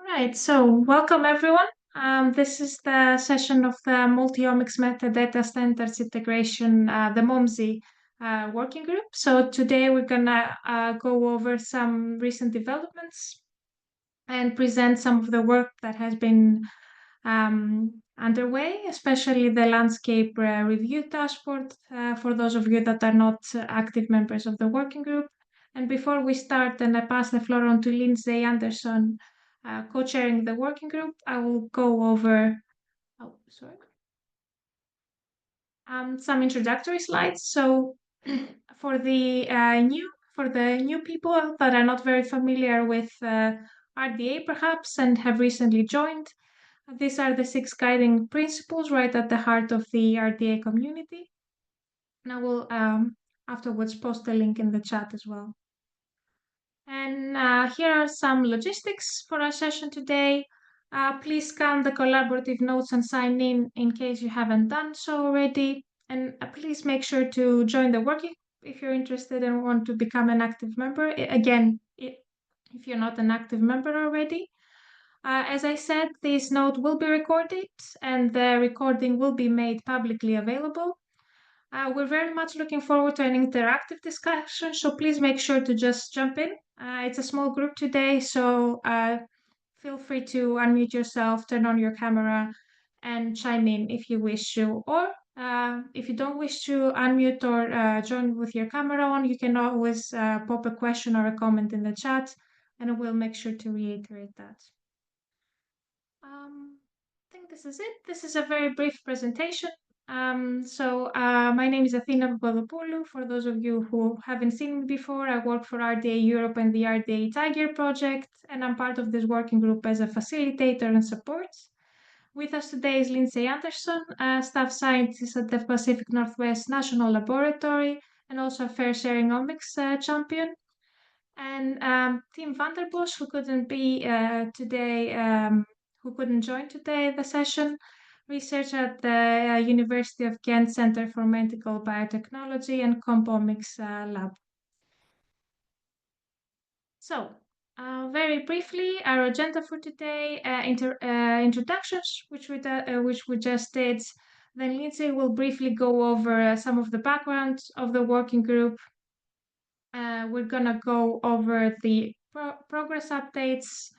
Right, so welcome everyone. This is the session of the Multi-Omics Metadata Standards Integration, the MOMSI working group. So today we're gonna go over some recent developments and present some of the work that has been underway, especially the landscape review dashboard for those of you that are not active members of the working group. And before we start, and I pass the floor on to Lindsay Anderson, co-chairing the working group, I will go over some introductory slides. So for the new people that are not very familiar with RDA perhaps and have recently joined, these are the 6 guiding principles right at the heart of the RDA community. And I will afterwards post a link in the chat as well. And here are some logistics for our session today. Please scan the collaborative notes and sign in case you haven't done so already. And please make sure to join the working if you're interested and want to become an active member. Again, if you're not an active member already. As I said, this note will be recorded and the recording will be made publicly available. We're very much looking forward to an interactive discussion, so please make sure to just jump in. It's a small group today, so feel free to unmute yourself, turn on your camera, and chime in if you wish to. Or if you don't wish to unmute or join with your camera on, you can always pop a question or a comment in the chat, and we'll make sure to reiterate that. I think this is it. This is a very brief presentation. My name is Athina Papadopoulou. For those of you who haven't seen me before, I work for RDA Europe and the RDA Tiger project, and I'm part of this working group as a facilitator and support. With us today is Lindsay Anderson, a staff scientist at the Pacific Northwest National Laboratory and also a fair sharing omics champion. And Tim Vanderbush, who couldn't join today the session, researcher at the University of Ghent Center for Medical Biotechnology and Compomics Lab. So, very briefly, our agenda for today: introductions, which we just did. Then Lindsay will briefly go over some of the background of the working group. We're gonna go over the progress updates,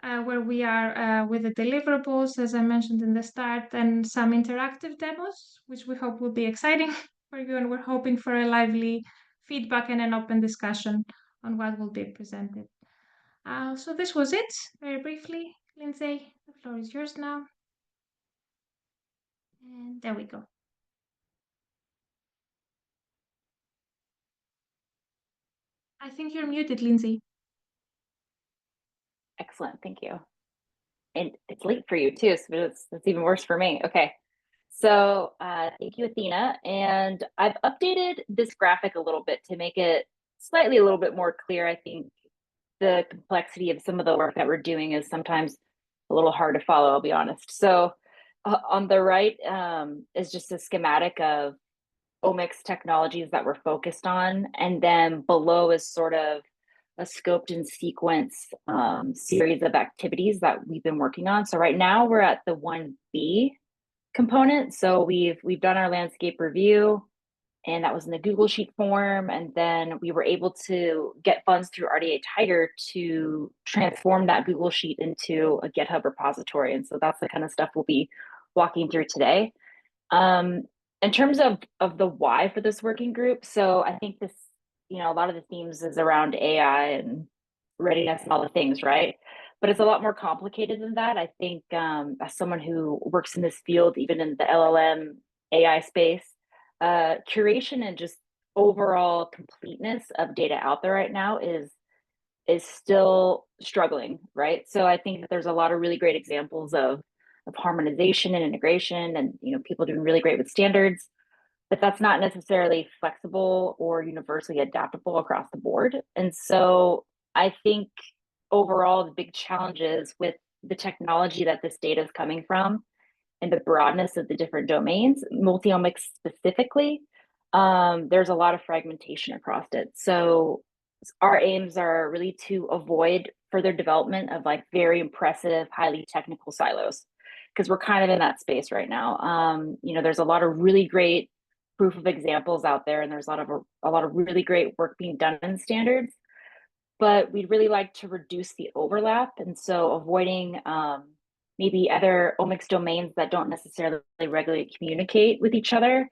where we are with the deliverables, as I mentioned in the start, and some interactive demos, which we hope will be exciting for you, and we're hoping for a lively feedback and an open discussion on what will be presented. So this was it, very briefly. Lindsay, the floor is yours now. And there we go. I think you're muted, Lindsay. Excellent, thank you. And it's late for you too, so it's even worse for me. Okay, so thank you, Athena. And I've updated this graphic a little bit to make it slightly a little bit more clear. I think the complexity of some of the work that we're doing is sometimes a little hard to follow, I'll be honest. So on the right is just a schematic of omics technologies that we're focused on. And then below is sort of a scoped and sequence series of activities that we've been working on. So right now we're at the 1B component. So we've done our landscape review, and that was in the Google Sheet form. And then we were able to get funds through RDA Tiger to transform that Google Sheet into a GitHub repository. And so that's the kind of stuff we'll be walking through today. In terms of the why for this working group, so I think this, a lot of the themes is around AI and readiness and all the things, right? But it's a lot more complicated than that. I think as someone who works in this field, even in the LLM AI space, curation and just overall completeness of data out there right now is still struggling, right? So I think that there's a lot of really great examples of harmonization and integration, and people doing really great with standards, but that's not necessarily flexible or universally adaptable across the board. And so I think overall the big challenges with the technology that this data is coming from and the broadness of the different domains, multi-omics specifically, there's a lot of fragmentation across it. So our aims are really to avoid further development of like very impressive, highly technical silos, because we're kind of in that space right now. There's a lot of really great proof of examples out there, and there's a lot of really great work being done in standards, but we'd really like to reduce the overlap, and so avoiding maybe other omics domains that don't necessarily regularly communicate with each other,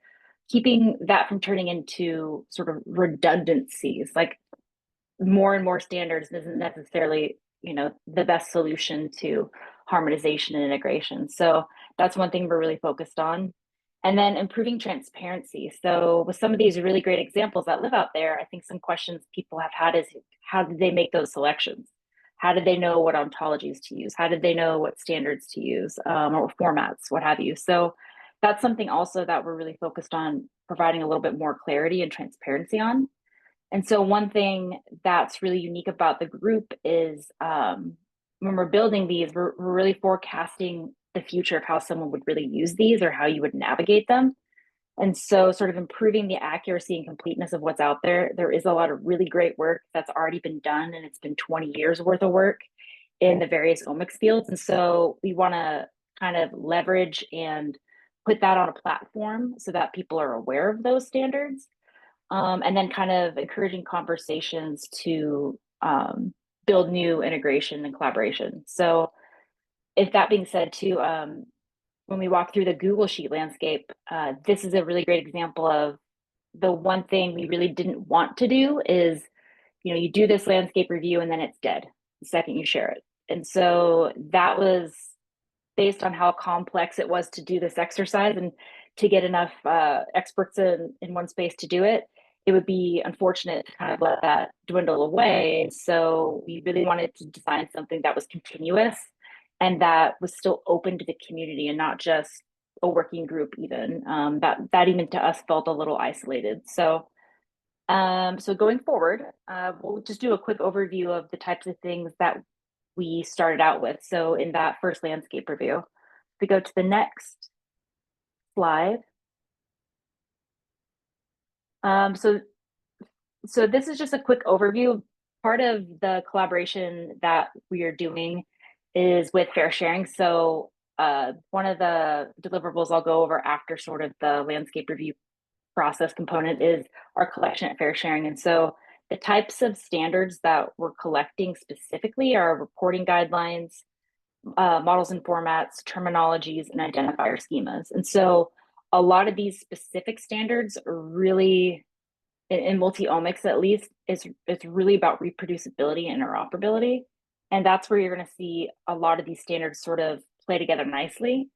keeping that from turning into sort of redundancies. Like more and more standards isn't necessarily, the best solution to harmonization and integration. So that's one thing we're really focused on. And then improving transparency. So with some of these really great examples that live out there, I think some questions people have had is, how did they make those selections? How did they know what ontologies to use? How did they know what standards to use, or formats, what have you? So that's something also that we're really focused on providing a little bit more clarity and transparency on. And so one thing that's really unique about the group is, when we're building these, we're really forecasting the future of how someone would really use these or how you would navigate them. And so sort of improving the accuracy and completeness of what's out there. There is a lot of really great work that's already been done, and it's been 20 years worth of work in the various omics fields. And so we want to kind of leverage and put that on a platform so that people are aware of those standards, and then kind of encouraging conversations to build new integration and collaboration. So, if that being said, too, when we walk through the Google Sheet landscape, this is a really great example of the one thing we really didn't want to do is, you do this landscape review and then it's dead the second you share it. And so that was based on how complex it was to do this exercise and to get enough experts in one space to do it. It would be unfortunate to kind of let that dwindle away. So we really wanted to design something that was continuous and that was still open to the community and not just a working group. Even that even to us felt a little isolated. So going forward, we'll just do a quick overview of the types of things that we started out with. So in that first landscape review, if we go to the next slide. So this is just a quick overview. Part of the collaboration that we are doing is with fair sharing. So one of the deliverables I'll go over after sort of the landscape review process component is our collection at fair sharing. And so the types of standards that we're collecting specifically are reporting guidelines, models and formats, terminologies, and identifier schemas. And so a lot of these specific standards are really, in multi-omics at least, it's really about reproducibility and interoperability. And that's where you're going to see a lot of these standards sort of play together nicely.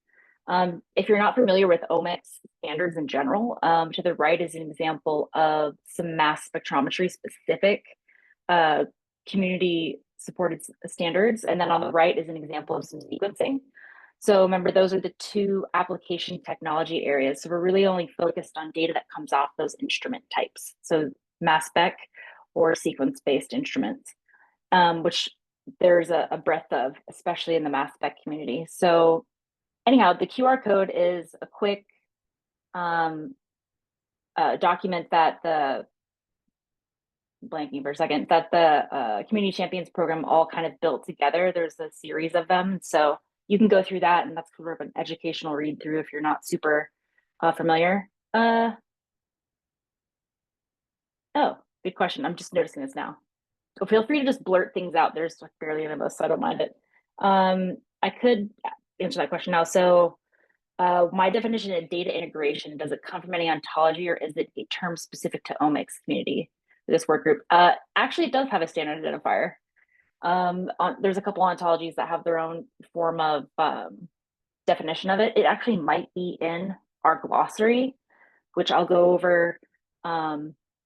If you're not familiar with omics standards in general, to the right is an example of some mass spectrometry specific community supported standards. And then on the right is an example of some sequencing. So remember, those are the two application technology areas. So we're really only focused on data that comes off those instrument types. So mass spec or sequence-based instruments, which there's a breadth of, especially in the mass spec community. So anyhow, the QR code is a quick document that the Community Champions program all kind of built together. There's a series of them. So you can go through that, and that's sort of an educational read through if you're not super familiar. Oh, good question. I'm just noticing this now. So feel free to just blurt things out. There's like barely any of us, so I don't mind it. I could answer that question now. So my definition of data integration, does it come from any ontology, or is it a term specific to omics community, this work group? Actually, it does have a standard identifier. There's a couple ontologies that have their own form of definition of it. It actually might be in our glossary, which I'll go over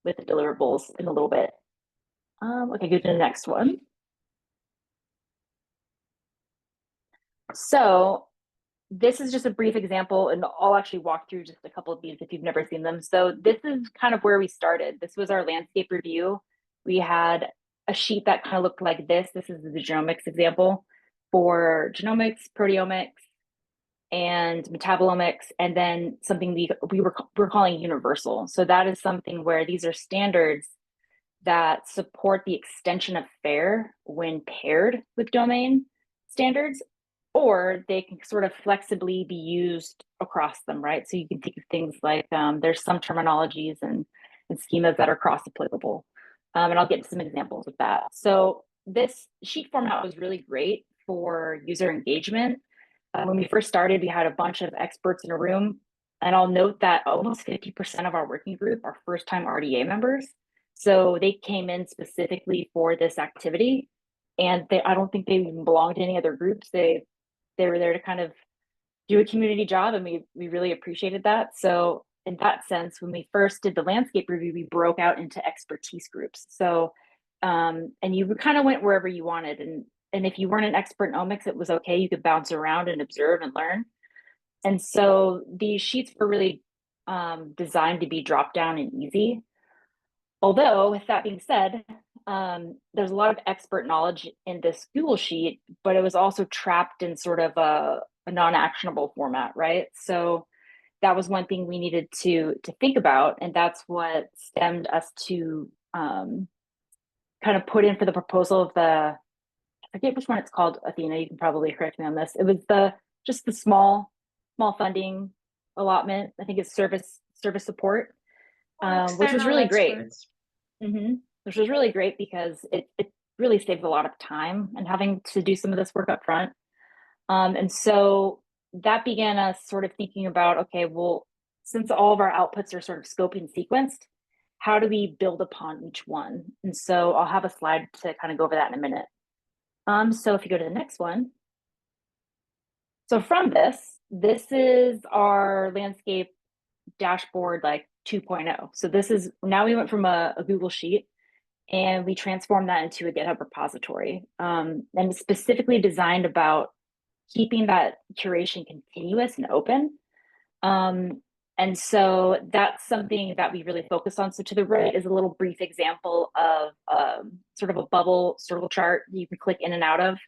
with the deliverables in a little bit. Okay, go to the next one. So this is just a brief example, and I'll actually walk through just a couple of these if you've never seen them. So this is kind of where we started. This was our landscape review. We had a sheet that kind of looked like this. This is the genomics example for genomics, proteomics, and metabolomics, and then something we're calling universal. So that is something where these are standards that support the extension of FAIR when paired with domain standards, or they can sort of flexibly be used across them, right? So you can think of things like there's some terminologies and schemas that are cross applicable. And I'll get to some examples of that. So this sheet format was really great for user engagement. When we first started, we had a bunch of experts in a room. And I'll note that almost 50% of our working group are first-time RDA members. So they came in specifically for this activity. And I don't think they even belonged to any other groups. They were there to kind of do a community job, and we really appreciated that. So in that sense, when we first did the landscape review, we broke out into expertise groups. So and you kind of went wherever you wanted. And if you weren't an expert in omics, it was okay. You could bounce around and observe and learn. And so these sheets were really designed to be drop down and easy. Although, with that being said, there's a lot of expert knowledge in this Google sheet, but it was also trapped in sort of a non-actionable format, right? So that was one thing we needed to think about, and that's what stemmed us to kind of put in for the proposal of I forget which one it's called, Athena, you can probably correct me on this. It was just the small funding allotment. I think it's service support, which was External really great. experts. Which was really great because it really saves a lot of time and having to do some of this work up front. And so that began us sort of thinking about, okay, well, since all of our outputs are sort of scoped and sequenced, how do we build upon each one? And so I'll have a slide to kind of go over that in a minute. So if you go to the next one. So from this is our landscape dashboard like 2.0. So this is, now we went from a Google sheet and we transformed that into a GitHub repository. And it's specifically designed about keeping that curation continuous and open. And so that's something that we really focus on. So to the right is a little brief example of sort of a bubble circle chart you can click in and out of.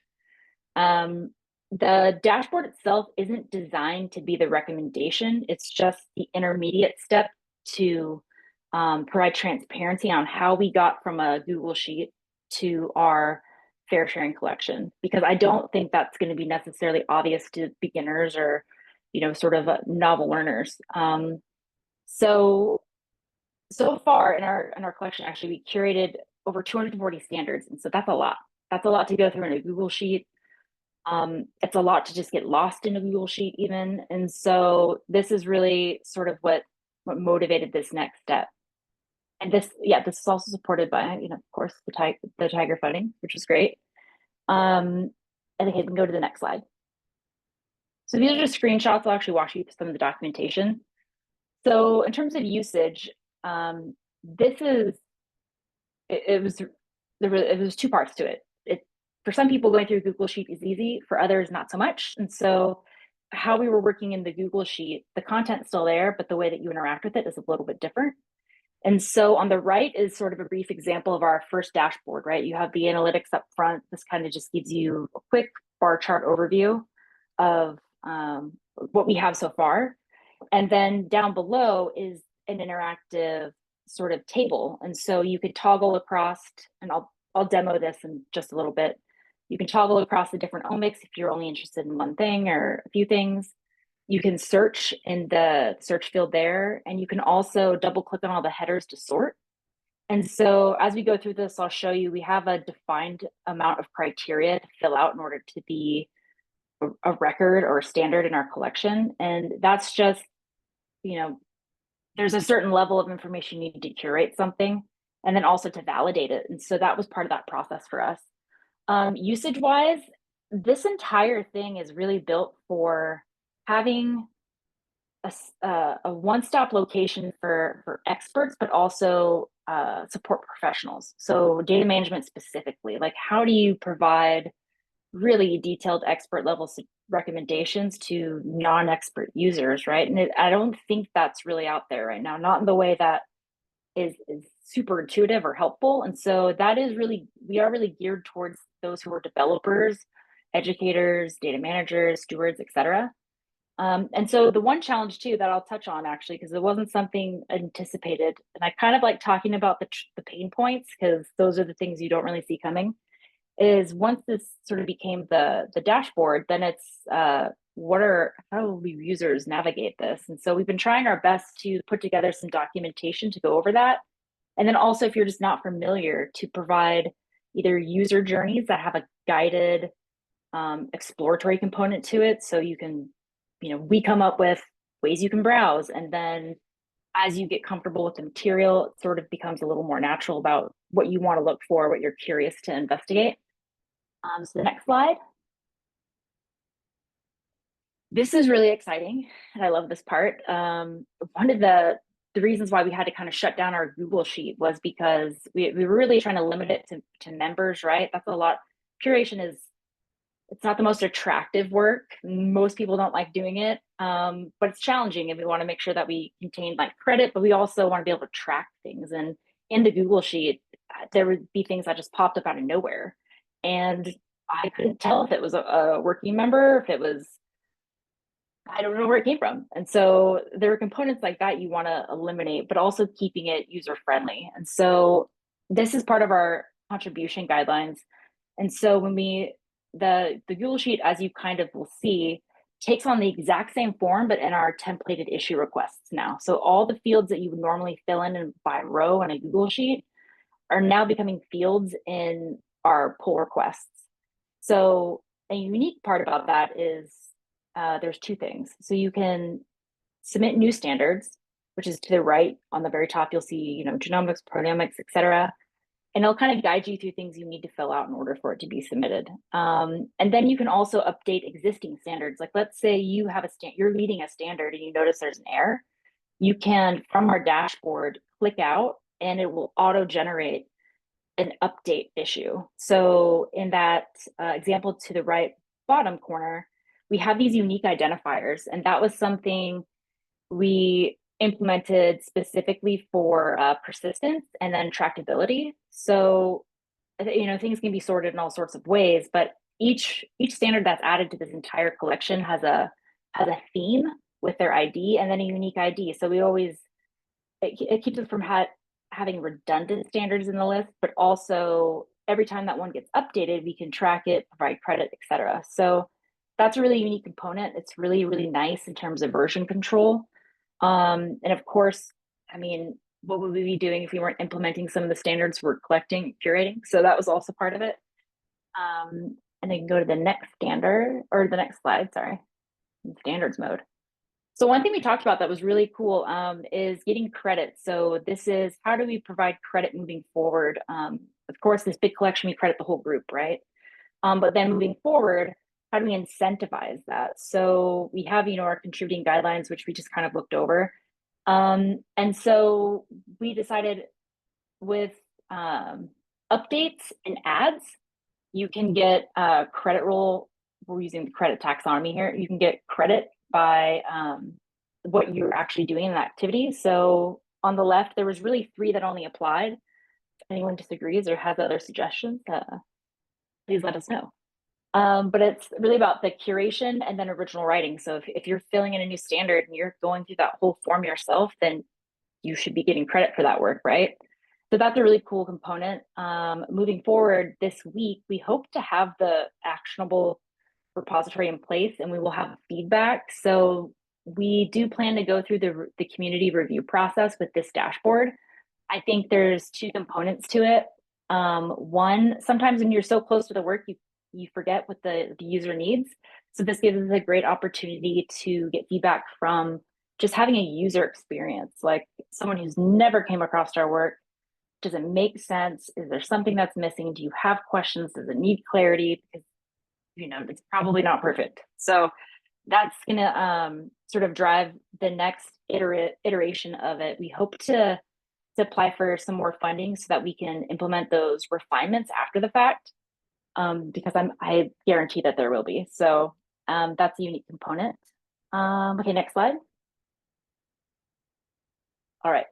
The dashboard itself isn't designed to be the recommendation. It's just the intermediate step to provide transparency on how we got from a Google sheet to our fair sharing collection, because I don't think that's going to be necessarily obvious to beginners or, sort of novel learners. So far in our collection, actually, we curated over 240 standards. And so that's a lot. That's a lot to go through in a Google sheet. It's a lot to just get lost in a Google sheet even. And so this is really sort of what motivated this next step. And this is also supported by, of course, the Tiger funding, which is great. I think I can go to the next slide. So these are just screenshots. I'll actually walk you through some of the documentation. So in terms of usage, it was two parts to it. For some people, going through Google Sheet is easy. For others, not so much. And so how we were working in the Google Sheet, the content's still there, but the way that you interact with it is a little bit different. And so on the right is sort of a brief example of our first dashboard, right? You have the analytics up front. This kind of just gives you a quick bar chart overview of what we have so far. And then down below is an interactive sort of table. And so you could toggle across, and I'll demo this in just a little bit. You can toggle across the different omics if you're only interested in one thing or a few things. You can search in the search field there, and you can also double click on all the headers to sort. And so as we go through this, I'll show you, we have a defined amount of criteria to fill out in order to be a record or a standard in our collection. And that's just, there's a certain level of information you need to curate something and then also to validate it. And so that was part of that process for us. Usage wise, this entire thing is really built for having a one-stop location for experts, but also support professionals. So data management specifically, like how do you provide really detailed expert level recommendations to non-expert users, right? And I don't think that's really out there right now, not in the way that is super intuitive or helpful. And so that is really, we are really geared towards those who are developers, educators, data managers, stewards, etc. And so the one challenge too that I'll touch on actually, because it wasn't something anticipated, and I kind of like talking about the pain points because those are the things you don't really see coming, is once this sort of became the dashboard, then it's how will users navigate this? And so we've been trying our best to put together some documentation to go over that. And then also, if you're just not familiar, to provide either user journeys that have a guided exploratory component to it. So you can, we come up with ways you can browse. And then as you get comfortable with the material, it sort of becomes a little more natural about what you want to look for, what you're curious to investigate. So the next slide. This is really exciting, and I love this part. One of the reasons why we had to kind of shut down our Google Sheet was because we were really trying to limit it to members, right? That's a lot. Curation it's not the most attractive work. Most people don't like doing it, but it's challenging, and we want to make sure that we contain like credit, but we also want to be able to track things. And in the Google Sheet, there would be things that just popped up out of nowhere, and I couldn't tell if it was a working member, if it was, I don't know where it came from. And so there are components like that you want to eliminate, but also keeping it user friendly. And so this is part of our contribution guidelines. And so when the Google Sheet, as you kind of will see, takes on the exact same form, but in our templated issue requests now. So all the fields that you would normally fill in by row in a Google Sheet are now becoming fields in our pull requests. So a unique part about that is there's two things. So you can submit new standards, which is to the right on the very top. You'll see, genomics, proteomics, et cetera. And it'll kind of guide you through things you need to fill out in order for it to be submitted. And then you can also update existing standards. Like let's say you have you're leading a standard and you notice there's an error. You can, from our dashboard, click out and it will auto-generate an update issue. So in that example to the right bottom corner, we have these unique identifiers, and that was something we implemented specifically for persistence and then tractability. So, things can be sorted in all sorts of ways, but each standard that's added to this entire collection has a theme with their ID and then a unique ID. So it keeps us from having redundant standards in the list, but also every time that one gets updated, we can track it, provide credit, et cetera. So that's a really unique component. It's really, really nice in terms of version control. And of course, what would we be doing if we weren't implementing some of the standards we're collecting, curating? So that was also part of it. And then go to the next standard, or the next slide, sorry, standards mode. So one thing we talked about that was really cool is getting credit. So this is, how do we provide credit moving forward? Of course, this big collection, we credit the whole group, right? But then moving forward, how do we incentivize that? So we have, our contributing guidelines, which we just kind of looked over. And so we decided with updates and ads, you can get a credit roll. We're using the credit taxonomy here. You can get credit by what you're actually doing in the activity. So on the left, there was really 3 that only applied. If anyone disagrees or has other suggestions, please let us know. But it's really about the curation and then original writing. So if you're filling in a new standard and you're going through that whole form yourself, then you should be getting credit for that work, right? So that's a really cool component. Moving forward this week, we hope to have the actionable repository in place and we will have feedback. So we do plan to go through the community review process with this dashboard. I think there's 2 components to it. One, sometimes when you're so close to the work, you forget what the user needs. So this gives us a great opportunity to get feedback from just having a user experience, like someone who's never came across our work. Does it make sense? Is there something that's missing? Do you have questions? Does it need clarity? Because, it's probably not perfect. So that's going to sort of drive the next iteration of it. We hope to apply for some more funding so that we can implement those refinements after the fact. Because I guarantee that there will be. So that's a unique component. Okay, next slide. All right.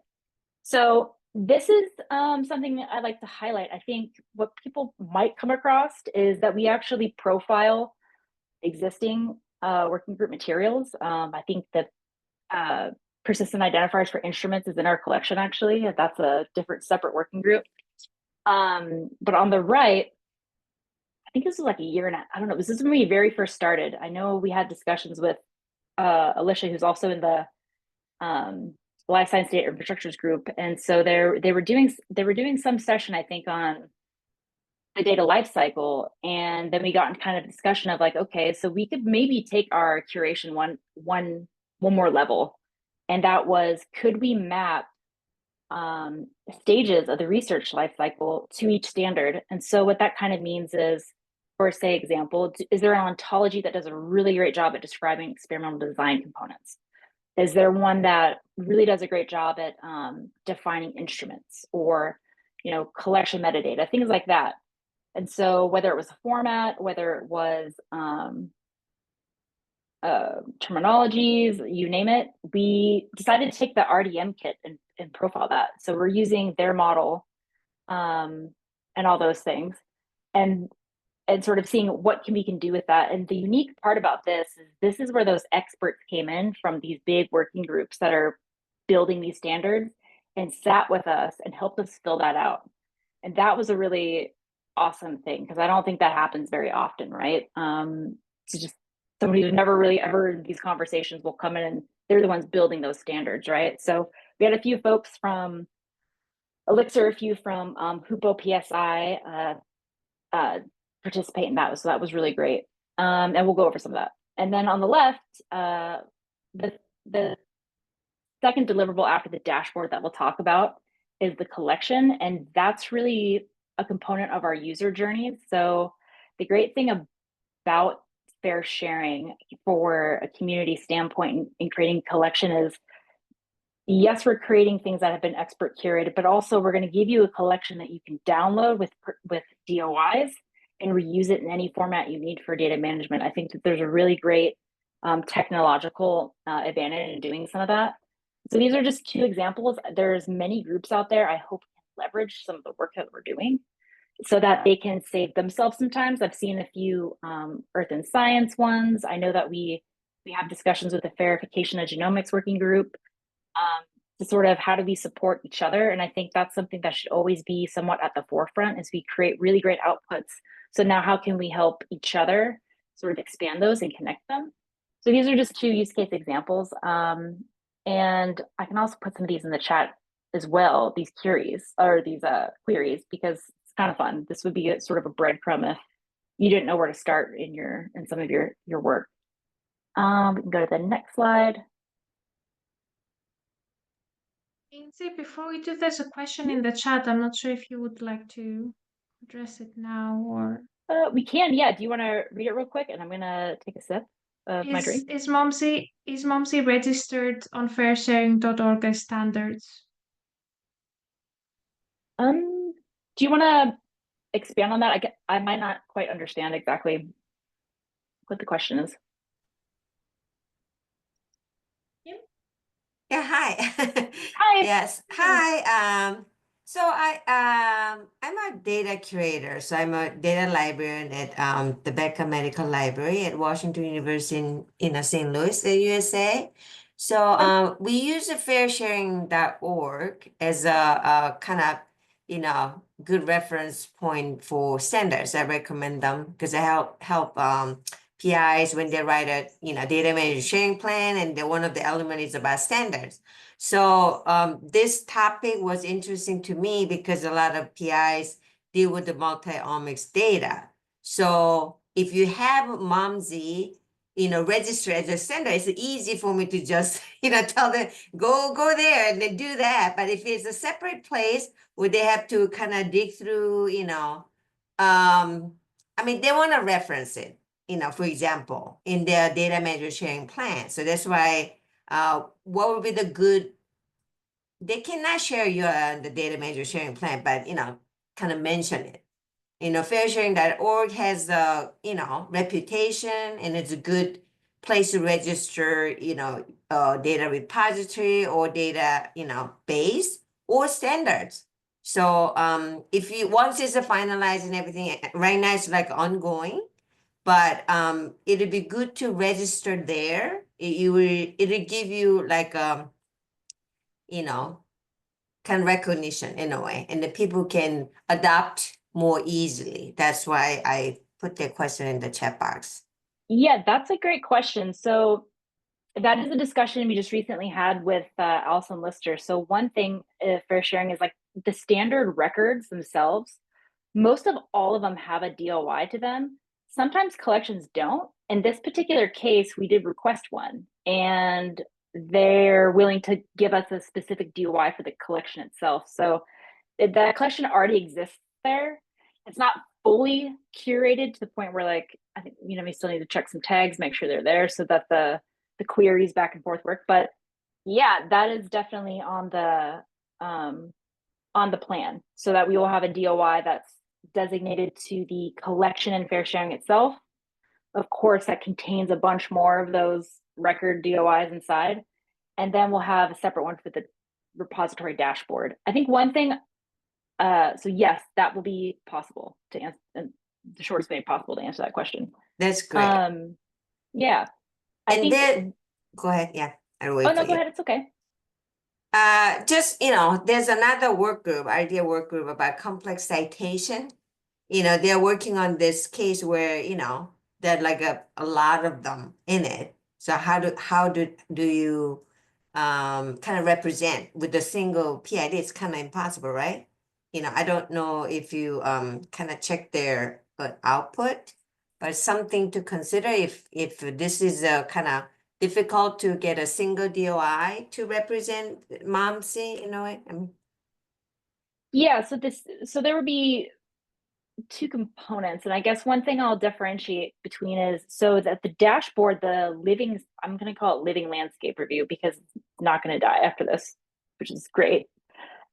So this is something I'd like to highlight. I think what people might come across is that we actually profile existing working group materials. I think the persistent identifiers for instruments is in our collection, actually. That's a different separate working group. But on the right, I think this was like a year and I don't know, this is when we very first started. I know we had discussions with Alicia, who's also in the life science data infrastructures group. And so they were doing some session, I think, on the data lifecycle. And then we got in kind of discussion of like, okay, so we could maybe take our curation one more level. And that was, could we map stages of the research lifecycle to each standard? And so what that kind of means is, for say example, is there an ontology that does a really great job at describing experimental design components? Is there one that really does a great job at defining instruments or, collection metadata, things like that? And so whether it was a format, whether it was terminologies, you name it, we decided to take the RDM kit and profile that. So we're using their model and all those things, and sort of seeing what we can do with that. And the unique part about this is where those experts came in from these big working groups that are building these standards and sat with us and helped us fill that out. And that was a really awesome thing, because I don't think that happens very often, right? It's just somebody who's never really ever in these conversations will come in and they're the ones building those standards, right? So we had a few folks from Elixir, a few from Hupo PSI participate in that. So that was really great. And we'll go over some of that. And then on the left, the second deliverable after the dashboard that we'll talk about is the collection. And that's really a component of our user journey. So the great thing about fair sharing for a community standpoint in creating collection is, yes, we're creating things that have been expert curated, but also we're going to give you a collection that you can download with DOIs and reuse it in any format you need for data management. I think that there's a really great technological advantage in doing some of that. So these are just two examples. There's many groups out there. I hope we can leverage some of the work that we're doing so that they can save themselves sometimes. I've seen a few Earth and Science ones. I know that we have discussions with the Verification of Genomics working group to sort of how do we support each other. And I think that's something that should always be somewhat at the forefront as we create really great outputs. So now how can we help each other sort of expand those and connect them? So these are just two use case examples. And I can also put some of these in the chat as well, these queries, because it's kind of fun. This would be a sort of a breadcrumb if you didn't know where to start in some of your work. We can go to the next slide. Lindsay, before we do, there's a question in the chat. I'm not sure if you would like to address it now or. We can, yeah. Do you want to read it real quick? And I'm gonna take a sip of my drink. Is Momsy registered on fairsharing.org as standards? Do you want to expand on that? I might not quite understand exactly what the question is. Yeah, hi. Hi. Yes, hi. So I'm a data curator. So I'm a data librarian at the Becker Medical Library at Washington University in St. Louis, the USA. So we use the fairsharing.org as a kind of good reference point for standards. I recommend them because they help PIs when they write a data management sharing plan, and one of the elements is about standards. So this topic was interesting to me because a lot of PIs deal with the multi-omics data. So if you have MOMSI, register as a standard, it's easy for me to just tell them go there and then do that. But if it's a separate place where they have to kind of dig through, I mean, they want to reference it. For example, in their data management sharing plan. So that's why what would be they cannot share the data management sharing plan, but, kind of mention it. Fairsharing.org has a, reputation, and it's a good place to register, data repository or data, base or standards. So if once it's finalized and everything, right now it's like ongoing. but it'd be good to register there. It'll give you like you know, kind of recognition in a way, and the people can adapt more easily. That's why I put the question in the chat box. Yeah, that's a great question. So that is a discussion we just recently had with Allison Lister. So one thing fair sharing is like the standard records themselves, most of all of them have a DOI to them. Sometimes collections don't. In this particular case, we did request one, and they're willing to give us a specific DOI for the collection itself. So that collection already exists there. It's not fully curated to the point where, like, I think, you know, we still need to check some tags, make sure they're there so that the queries back and forth work. But yeah, that is definitely on the plan, so that we will have a DOI that's designated to the collection and fair sharing itself. Of course, that contains a bunch more of those record DOIs inside. And then we'll have a separate one for the repository dashboard. I think one thing, so yes, that will be possible to answer, the shortest way possible to answer that question. That's great. Yeah. And then, go ahead. Yeah, I'll wait Oh, no, for go you. ahead. It's okay. Just, you know, there's another work group, idea work group about complex citation. You know, they're working on this case where, you know, there are like a lot of them in it. So how do you kind of represent with a single PID? It's kind of impossible, right? You know, I don't know if you kind of check their output, but something to consider if this is a kind of difficult to get a single DOI to represent MOMC in a way. I mean, Yeah, so there would be two components, and I guess one thing I'll differentiate between is, so that the dashboard, the living, I'm going to call it living landscape review because it's not going to die after this, which is great.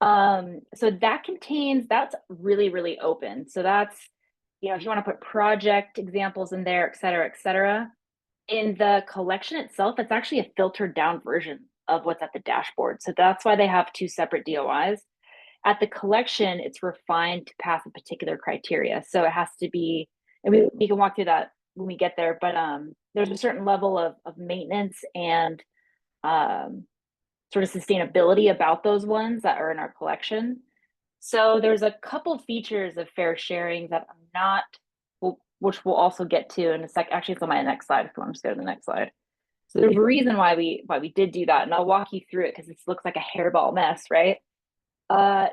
So that contains, that's really, really open. So that's, you know, if you want to put project examples in there, et cetera, et cetera. In the collection itself, it's actually a filtered down version of what's at the dashboard. So that's why they have two separate DOIs. At the collection, it's refined to pass a particular criteria. So it has to be, and we can walk through that when we get there, but there's a certain level of maintenance and sort of sustainability about those ones that are in our collection. So there's a couple features of fair sharing that I'm not, which we'll also get to in a sec. Actually, it's on my next slide. If you want to just go to the next slide. So there's a reason why we did do that, and I'll walk you through it because this looks like a hairball mess, right?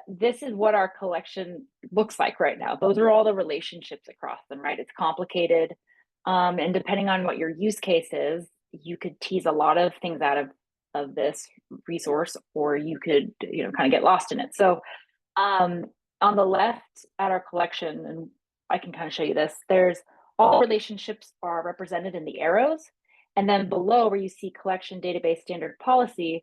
This is what our collection looks like right now. Those are all the relationships across them, right? It's complicated. And depending on what your use case is, you could tease a lot of things out of this resource, or you could, you know, kind of get lost in it. So on the left at our collection, and I can kind of show you this, there's all relationships are represented in the arrows. And then below where you see collection database standard policy,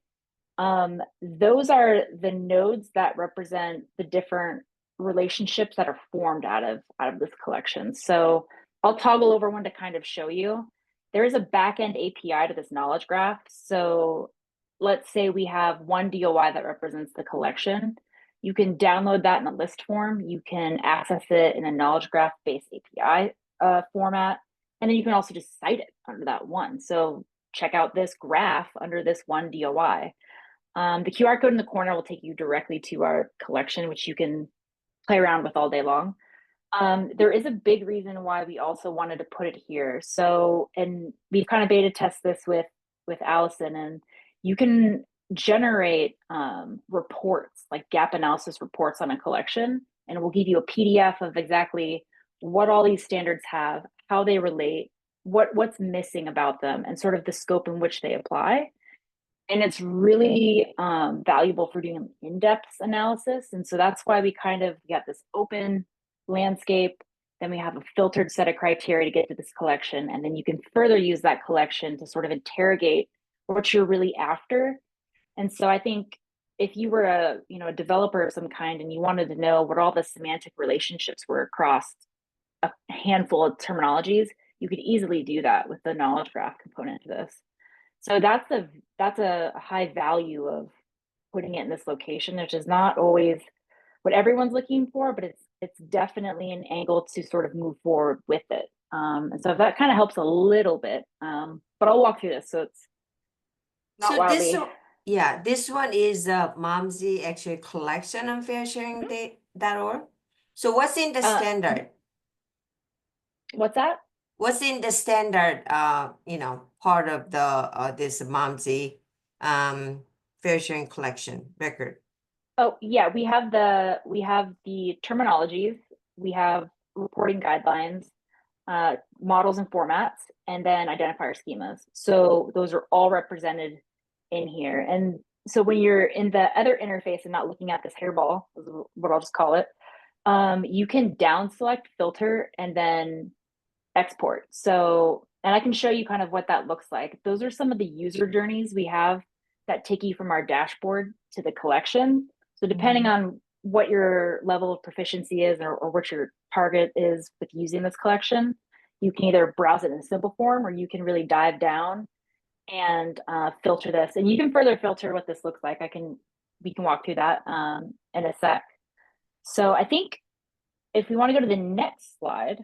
those are the nodes that represent the different relationships that are formed out of this collection. So I'll toggle over one to kind of show you. There is a backend API to this knowledge graph. So let's say we have one DOI that represents the collection. You can download that in a list form. You can access it in a knowledge graph based API format. And then you can also just cite it under that one. So check out this graph under this one DOI. The QR code in the corner will take you directly to our collection, which you can play around with all day long. There is a big reason why we also wanted to put it here. So, and we've kind of beta test this with Allison, and you can generate reports, like gap analysis reports on a collection, and we'll give you a PDF of exactly what all these standards have, how they relate, what's missing about them, and sort of the scope in which they apply. And it's really valuable for doing in-depth analysis. And so that's why we got this open landscape. Then we have a filtered set of criteria to get to this collection. And then you can further use that collection to sort of interrogate what you're really after. And so I think if you were a developer of some kind and you wanted to know what all the semantic relationships were across a handful of terminologies, you could easily do that with the knowledge graph component to this. So that's a high value of putting it in this location, which is not always what everyone's looking for, but it's definitely an angle to sort of move forward with it. And so that kind of helps a little bit, but I'll walk through this. So it's not So wildly. this one is Momsy actually collection on fairsharing.org. So what's in the standard? What's that? What's in the standard, part of the this Momsy fair sharing collection record? Oh yeah, we have the terminologies, we have reporting guidelines, models and formats, and then identifier schemas. So those are all represented in here. And so when you're in the other interface and not looking at this hairball, is what I'll just call it, you can down select, filter, and then export. So, and I can show you kind of what that looks like. Those are some of the user journeys we have that take you from our dashboard to the collection. So depending on what your level of proficiency is or what your target is with using this collection, you can either browse it in a simple form or you can really dive down and filter this. And you can further filter what this looks like. We can walk through that in a sec. So I think if we want to go to the next slide,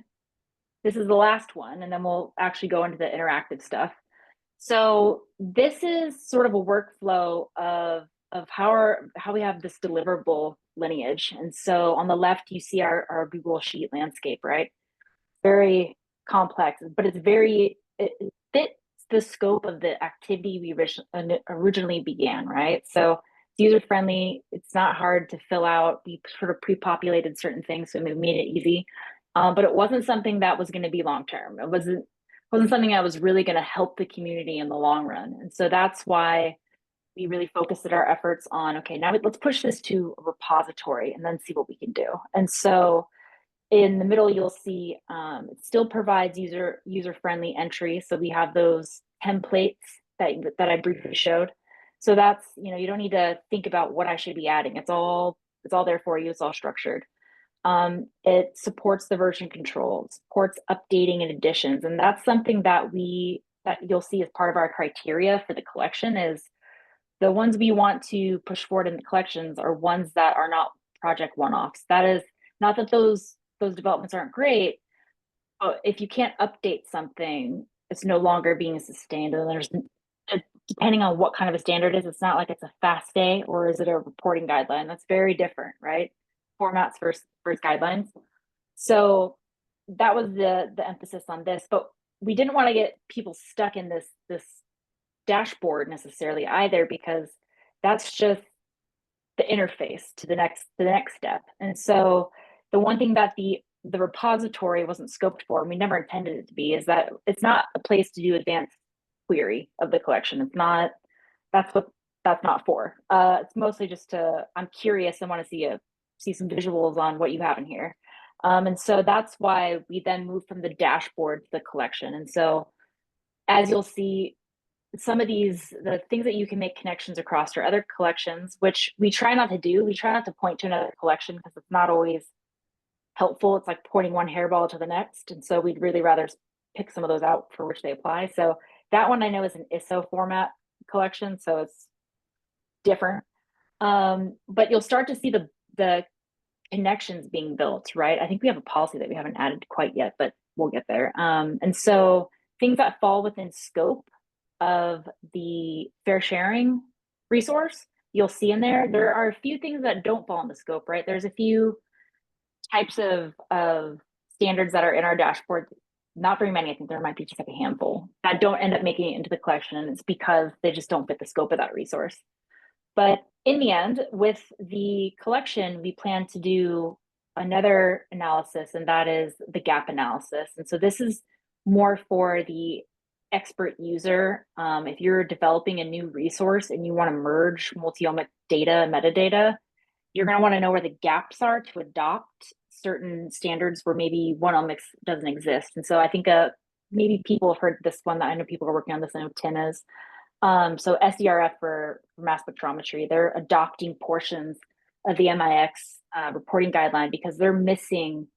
this is the last one, and then we'll actually go into the interactive stuff. So this is sort of a workflow of how we have this deliverable lineage. And so on the left, you see our Google Sheet landscape, right? Very complex, but it fits the scope of the activity we originally began, right? So it's user-friendly. It's not hard to fill out. We sort of pre-populated certain things, so we made it easy. But it wasn't something that was going to be long-term. It wasn't something that was really going to help the community in the long run. And so that's why we really focused our efforts on, okay, now let's push this to a repository and then see what we can do. And so in the middle, you'll see it still provides user-friendly entry. So we have those templates that I briefly showed. So that's, you don't need to think about what I should be adding. It's all there for you. It's all structured. It supports the version control, supports updating and additions. And that's something that you'll see as part of our criteria for the collection is the ones we want to push forward in the collections are ones that are not project one-offs. That is not that those developments aren't great, but if you can't update something, it's no longer being sustained. And there's, depending on what kind of a standard is, it's not like it's a fast day or is it a reporting guideline? That's very different, right? Formats versus guidelines. So that was the emphasis on this, but we didn't want to get people stuck in this dashboard necessarily either, because that's just the interface to the next step. And so the one thing that the repository wasn't scoped for, and we never intended it to be, is that it's not a place to do advanced query of the collection. It's not, that's not for. It's mostly just I'm curious and want to see some visuals on what you have in here. And so that's why we then moved from the dashboard to the collection. And so as you'll see, some of the things that you can make connections across or other collections, which we try not to do. We try not to point to another collection because it's not always helpful. It's like pointing one hairball to the next. And so we'd really rather pick some of those out for which they apply. So that one I know is an ISO format collection, so it's different. But you'll start to see the connections being built, right? I think we have a policy that we haven't added quite yet, but we'll get there. And so things that fall within scope of the fair sharing resource, you'll see in there. There are a few things that don't fall in the scope, right? There's a few types of standards that are in our dashboard. Not very many. I think there might be just like a handful that don't end up making it into the collection, and it's because they just don't fit the scope of that resource. But in the end, with the collection, we plan to do another analysis, and that is the gap analysis. And so this is more for the expert user. If you're developing a new resource and you want to merge multi-omic data and metadata, you're going to want to know where the gaps are to adopt certain standards where maybe one-omics doesn't exist. And so I think maybe people have heard this one. That I know people are working on this. I know Tim is. So SDRF for mass spectrometry, they're adopting portions of the MIX reporting guideline because they're missing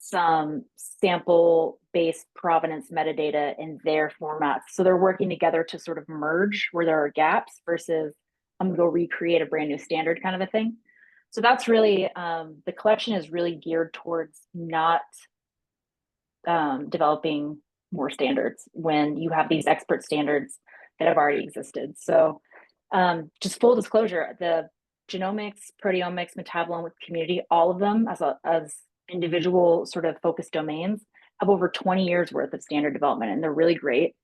some sample-based provenance metadata in their formats. So they're working together to sort of merge where there are gaps versus I'm gonna go recreate a brand new standard kind of a thing. So that's really, the collection is really geared towards not developing more standards when you have these expert standards that have already existed. So just full disclosure, the genomics, proteomics, metabolomics community, all of them as individual sort of focused domains have over 20 years worth of standard development, and they're really great.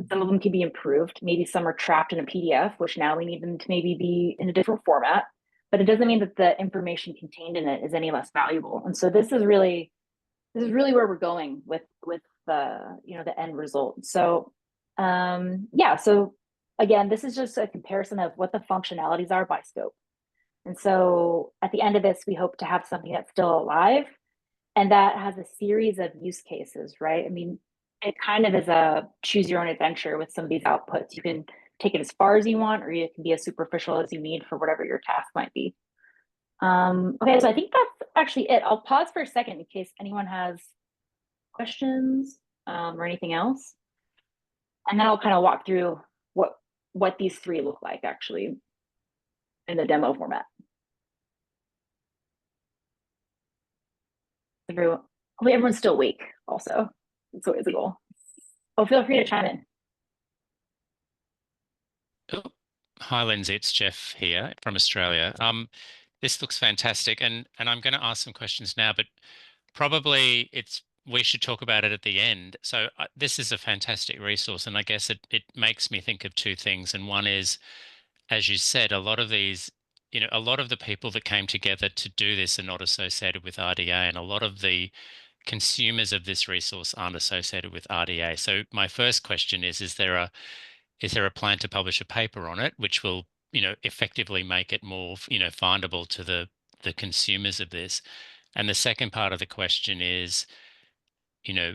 Some of them can be improved. Maybe some are trapped in a PDF, which now we need them to maybe be in a different format, but it doesn't mean that the information contained in it is any less valuable. And so this is really where we're going with the, you know, the end result. So yeah, so again, this is just a comparison of what the functionalities are by scope. And so at the end of this, we hope to have something that's still alive and that has a series of use cases, right? I mean, it kind of is a choose your own adventure with some of these outputs. You can take it as far as you want, or you can be as superficial as you need for whatever your task might be. Okay, so I think that's actually it. I'll pause for a second in case anyone has questions or anything else. And then I'll kind of walk through what these three look like actually in the demo format. Hopefully everyone's still awake also. It's always a goal. Oh, feel free to chime in. Oh, hi, Lindsay. It's Jeff here from Australia. This looks fantastic, and I'm going to ask some questions now, but probably we should talk about it at the end. So this is a fantastic resource, and I guess it makes me think of two things. And one is, as you said, a lot of these, you know, a lot of the people that came together to do this are not associated with RDA, and a lot of the consumers of this resource aren't associated with RDA. So my first question is there a plan to publish a paper on it, which will, you know, effectively make it more, you know, findable to the consumers of this? And the second part of the question is, you know,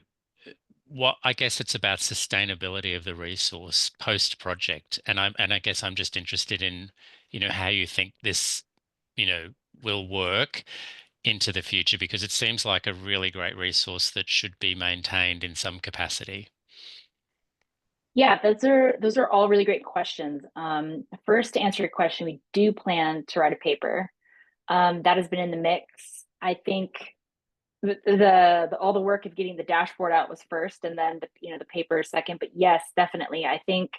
I guess it's about sustainability of the resource post project. And I guess I'm just interested in, you know, how you think this, you know, will work into the future, because it seems like a really great resource that should be maintained in some capacity. Yeah, those are all really great questions. First, to answer your question, we do plan to write a paper. That has been in the mix. I think all the work of getting the dashboard out was first, and then the paper second. But yes, definitely. I think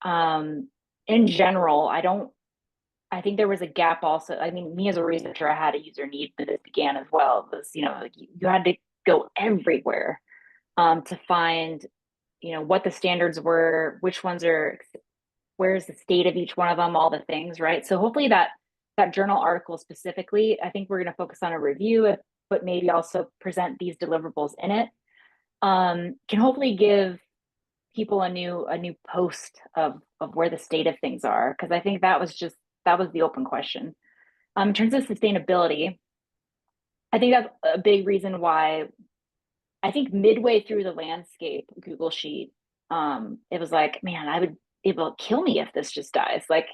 in general, I think there was a gap also. I mean, me as a researcher, I had a user need when this began as well. It was, you know, like you had to go everywhere to find, you know, what the standards were, which ones are, where's the state of each one of them, all the things, right? So hopefully that journal article specifically, I think we're going to focus on a review, but maybe also present these deliverables in it, can hopefully give people a new post of where the state of things are, because I think that was the open question. In terms of sustainability, I think that's a big reason why I think midway through the landscape Google Sheet, it was like, man, it will kill me if this just dies, like,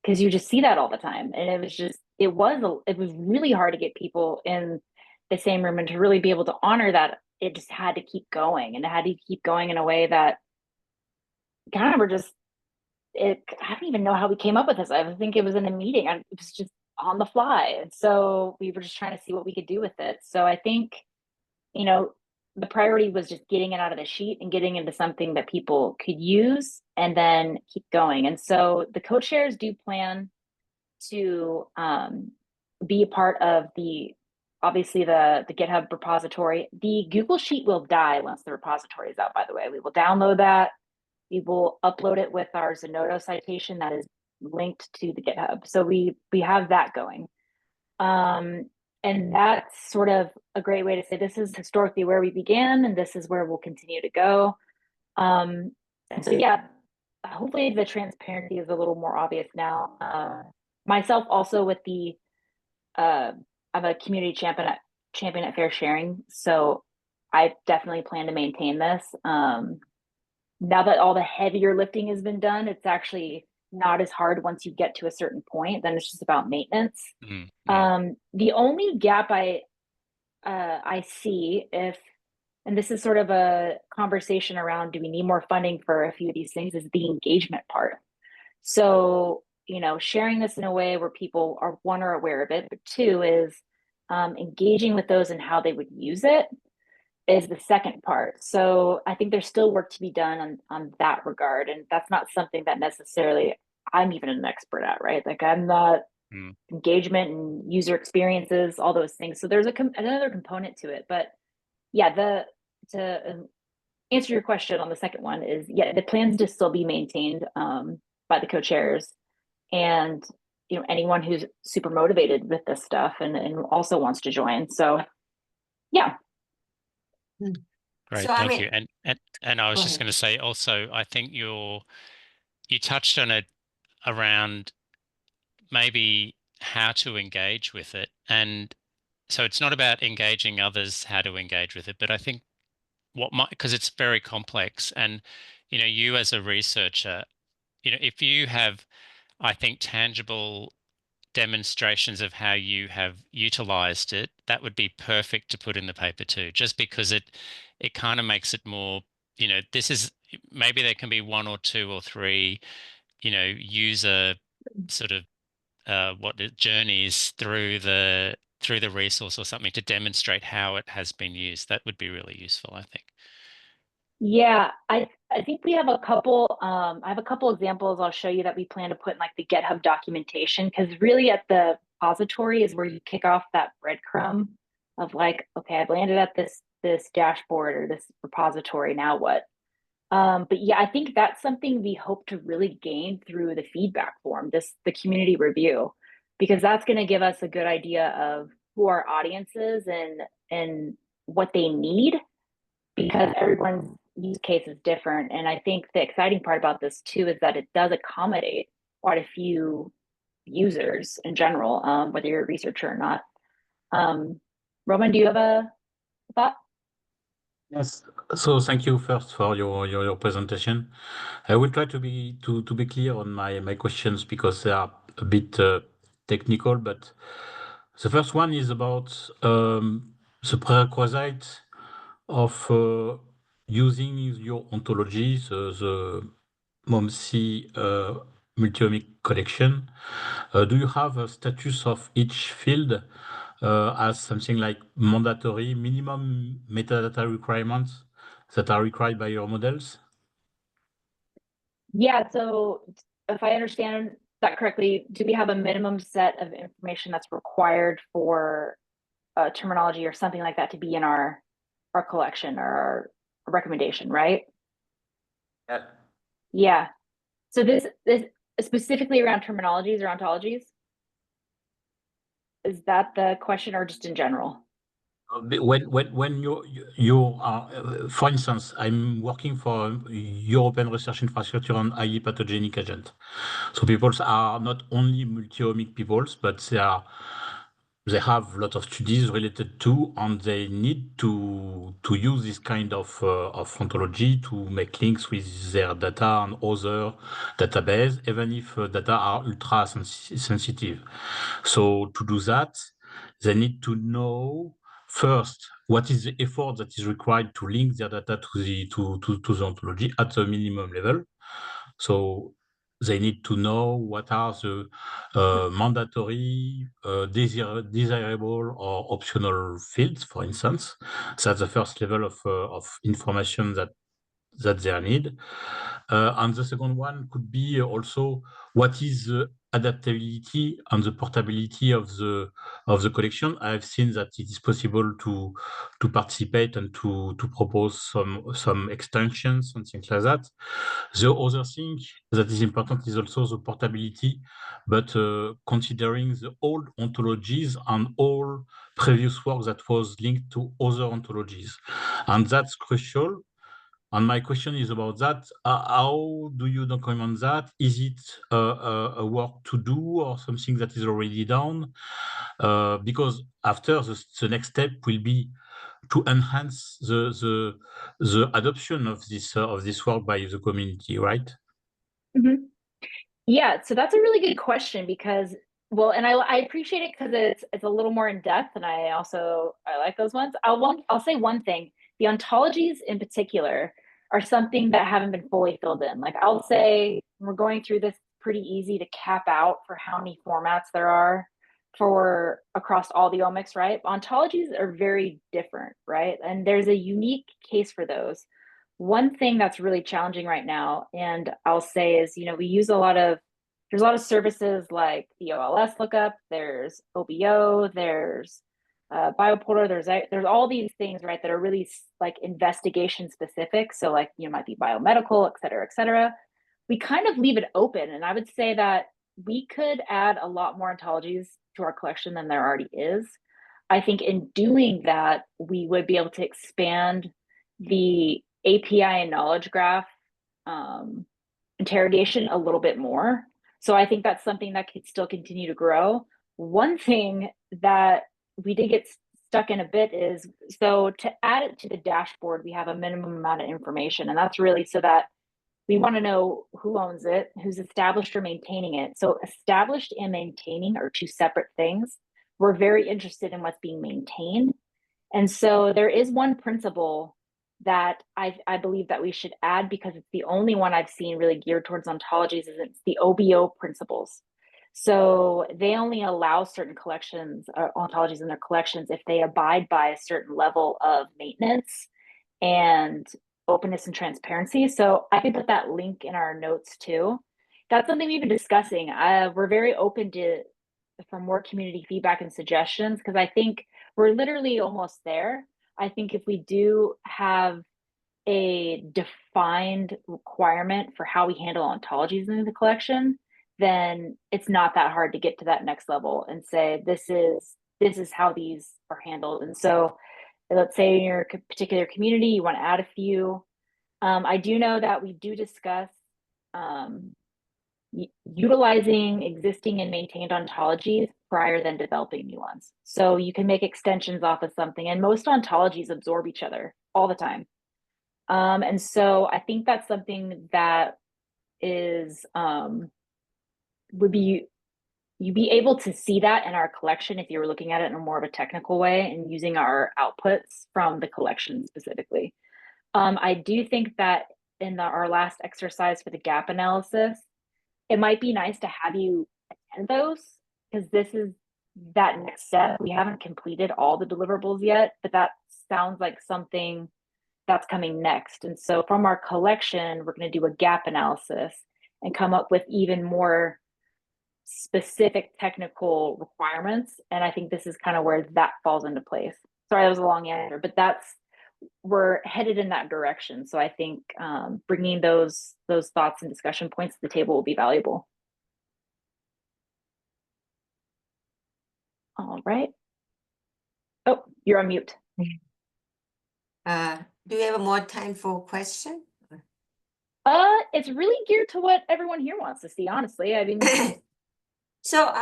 because you just see that all the time. And it was really hard to get people in the same room and to really be able to honor that it just had to keep going, and it had to keep going in a way that kind of I don't even know how we came up with this. I think it was in a meeting. It was just on the fly. And so we were just trying to see what we could do with it. So I think, you know, the priority was just getting it out of the sheet and getting into something that people could use and then keep going. And so the co-chairs do plan to be a part of obviously the GitHub repository. The Google Sheet will die once the repository is out, by the way. We will download that. We will upload it with our Zenodo citation that is linked to the GitHub. So we have that going. And that's sort of a great way to say this is historically where we began, and this is where we'll continue to go. And so, yeah, hopefully the transparency is a little more obvious now. Myself also with I'm a community champion at Fair Sharing, so I definitely plan to maintain this. Now that all the heavier lifting has been done, it's actually not as hard once you get to a certain point. Then it's just about maintenance. Mm-hmm. The only gap I see, and this is sort of a conversation around, do we need more funding for a few of these things, is the engagement part. So, you know, sharing this in a way where people are aware of it, but two is engaging with those and how they would use it. is the second part. So I think there's still work to be done on that regard. And that's not something that necessarily I'm even an expert at, right? Like I'm not engagement and user experiences, all those things. So there's another component to it. But yeah, to answer your question on the second one is, yeah, the plans to still be maintained by the co-chairs, and anyone who's super motivated with this stuff and also wants to join. So yeah. Great, So, I thank mean, you. And I was go just ahead. going to say also, I think you touched on it around maybe how to engage with it. And so it's not about engaging others, how to engage with it, but I think because it's very complex, and you as a researcher, if you have, I think, tangible demonstrations of how you have utilized it, that would be perfect to put in the paper too, just because it kind of makes it more, this is, maybe there can be one or two or three, user sort of journeys through the resource or something to demonstrate how it has been used. That would be really useful, I think. Yeah, I think we have a couple. I have a couple examples I'll show you that we plan to put in like the GitHub documentation, because really at the repository is where you kick off that breadcrumb of like, okay, I've landed at this dashboard or this repository. Now what? But yeah, I think that's something we hope to really gain through the feedback form, the community review, because that's going to give us a good idea of who our audience is and what they need, because everyone's use case is different. And I think the exciting part about this too is that it does accommodate quite a few users in general, whether you're a researcher or not. Roman, do you have a thought? Yes. So thank you first for your presentation. I will try to be clear on my questions because they are a bit technical. But the first one is about the prerequisite of using your ontology, the MOMC multi-omic collection. Do you have a status of each field as something like mandatory minimum metadata requirements that are required by your models? Yeah, so if I understand that correctly, do we have a minimum set of information that's required for terminology or something like that to be in our collection or our recommendation, right? Yeah. Yeah. So this specifically around terminologies or ontologies? Is that the question, or just in general? When you are, for instance, I'm working for European Research Infrastructure on IE pathogenic agent. So people are not only multi-omic peoples, but they have a lot of studies related to, and they need to use this kind of ontology to make links with their data and other database, even if data are ultra sensitive. So to do that, they need to know first what is the effort that is required to link their data to the ontology at a minimum level. So they need to know what are the mandatory, desirable, or optional fields, for instance. That's the first level of information that they need. And the second one could be also what is the adaptability and the portability of the collection. I've seen that it is possible to participate and to propose some extensions and things like that. The other thing that is important is also the portability, but considering the old ontologies and all previous work that was linked to other ontologies, and that's crucial. And my question is about that. How do you document that? Is it a work to do or something that is already done? Because after the next step will be to enhance the adoption of this work by the community, right? Mm-hmm. Yeah, so that's a really good question because, well, and I appreciate it because it's a little more in depth, and I like those ones. I'll say one thing: the ontologies in particular are something that haven't been fully filled in. Like I'll say we're going through this, pretty easy to cap out for how many formats there are for across all the omics, right? Ontologies are very different, right? And there's a unique case for those. One thing that's really challenging right now, and I'll say is, we use there's a lot of services like the OLS lookup, there's OBO, there's Bioportal, there's all these things, right, that are really like investigation specific. So like, might be biomedical, et cetera, et cetera. We kind of leave it open. And I would say that we could add a lot more ontologies to our collection than there already is. I think in doing that, we would be able to expand the API and knowledge graph interrogation a little bit more. So I think that's something that could still continue to grow. One thing that we did get stuck in a bit is, so to add it to the dashboard, we have a minimum amount of information, and that's really so that we want to know who owns it, who's established or maintaining it. So established and maintaining are two separate things. We're very interested in what's being maintained. And so there is one principle that I believe that we should add, because it's the only one I've seen really geared towards ontologies, is it's the OBO principles. So they only allow certain collections, ontologies in their collections, if they abide by a certain level of maintenance and openness and transparency. So I can put that link in our notes too. That's something we've been discussing. We're very open for more community feedback and suggestions, because I think we're literally almost there. I think if we do have a defined requirement for how we handle ontologies in the collection, then it's not that hard to get to that next level and say, this is how these are handled. And so let's say in your particular community, you want to add a few. I do know that we do discuss utilizing existing and maintained ontologies prior than developing new ones. So you can make extensions off of something, and most ontologies absorb each other all the time. And so I think that's something that is, you'd be able to see that in our collection if you were looking at it in a more of a technical way and using our outputs from the collection specifically. I do think that in our last exercise for the gap analysis, it might be nice to have you attend those, because this is that next step. We haven't completed all the deliverables yet, but that sounds like something that's coming next. And so from our collection, we're going to do a gap analysis and come up with even more specific technical requirements. And I think this is kind of where that falls into place. Sorry, that was a long answer, but we're headed in that direction. So I think bringing those thoughts and discussion points to the table will be valuable. All right. Oh, you're on mute. Do we have more time for question? It's really geared to what everyone here wants to see, honestly. I mean, so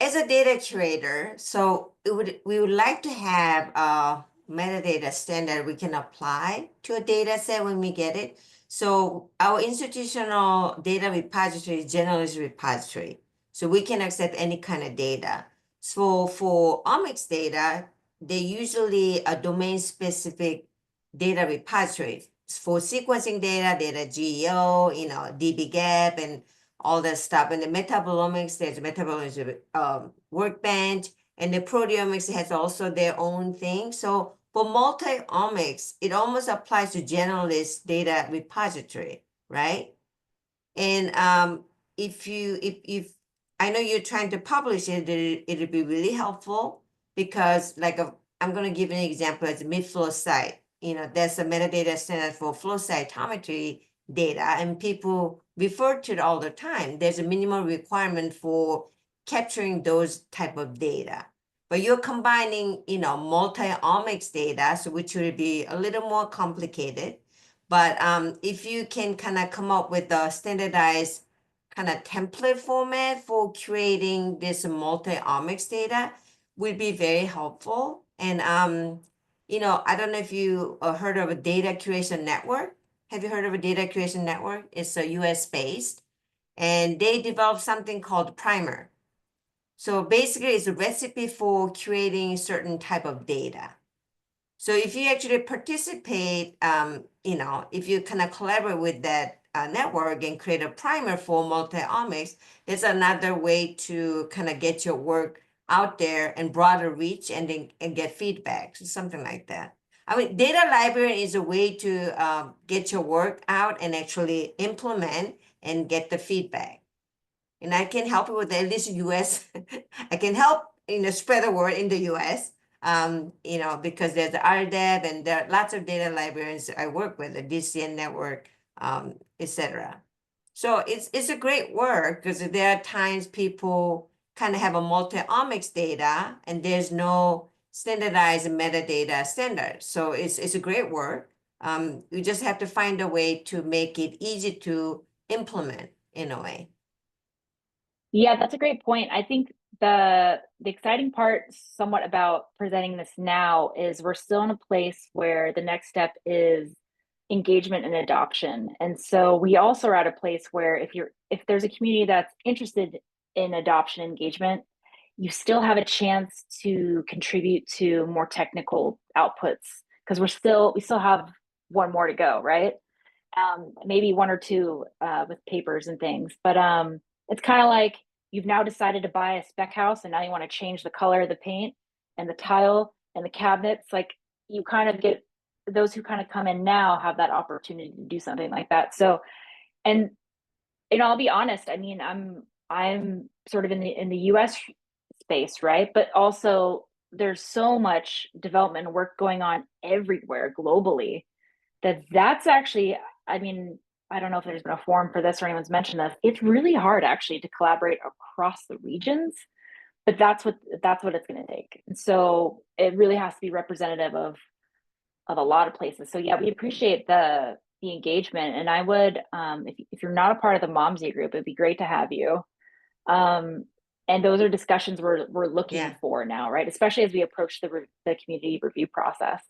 as a data curator, so we would like to have a metadata standard we can apply to a data set when we get it. So our institutional data repository is generalist repository. So we can accept any kind of data. So for omics data, they usually a domain-specific data repository. For sequencing data GEO, dbGaP, and all that stuff. And the metabolomics, there's metabolomics workbench, and the proteomics has also their own thing. So for multi-omics, it almost applies to generalist data repository, right? And if I know you're trying to publish it, it'll be really helpful, because I'm going to give an example as a mid-flow site. There's a metadata standard for flow cytometry data, and people refer to it all the time. There's a minimal requirement for capturing those type of data. But you're combining, multi-omics data, so which will be a little more complicated. But if you can kind of come up with a standardized kind of template format for creating this multi-omics data, would be very helpful. And I don't know if you heard of a data curation network. Have you heard of a data curation network? It's a US based, and they developed something called Primer. So basically it's a recipe for creating certain type of data. So if you actually participate, if you kind of collaborate with that network and create a primer for multi-omics, there's another way to kind of get your work out there and broader reach and then and get feedback, so something like that. I mean, data library is a way to get your work out and actually implement and get the feedback. And I can help you with at least US. I can help spread the word in the US. Because there's the RDEB and there are lots of data librarians I work with, the DCN network, etc. So it's a great work because there are times people kind of have a multi-omics data and there's no standardized metadata standard. So it's a great work. You just have to find a way to make it easy to implement in a way. Yeah, that's a great point. I think the exciting part somewhat about presenting this now is we're still in a place where the next step is engagement and adoption. And so we also are at a place where if there's a community that's interested in adoption engagement, you still have a chance to contribute to more technical outputs because we still have one more to go, right? Maybe one or two with papers and things, but it's kind of like you've now decided to buy a spec house and now you want to change the color of the paint and the tile and the cabinets. Like you kind of get those who kind of come in now have that opportunity to do something like that. So, and I'll be honest, I mean, I'm sort of in the US space, right? But also there's so much development work going on everywhere globally that's actually, I mean, I don't know if there's been a forum for this or anyone's mentioned this. It's really hard actually to collaborate across the regions, but that's what it's going to take. And so it really has to be representative of a lot of places. So yeah, we appreciate the engagement, and I would, if you're not a part of the Momsy group, it'd be great to have you. And those are discussions we're looking for now, right? Especially as we approach the community review process.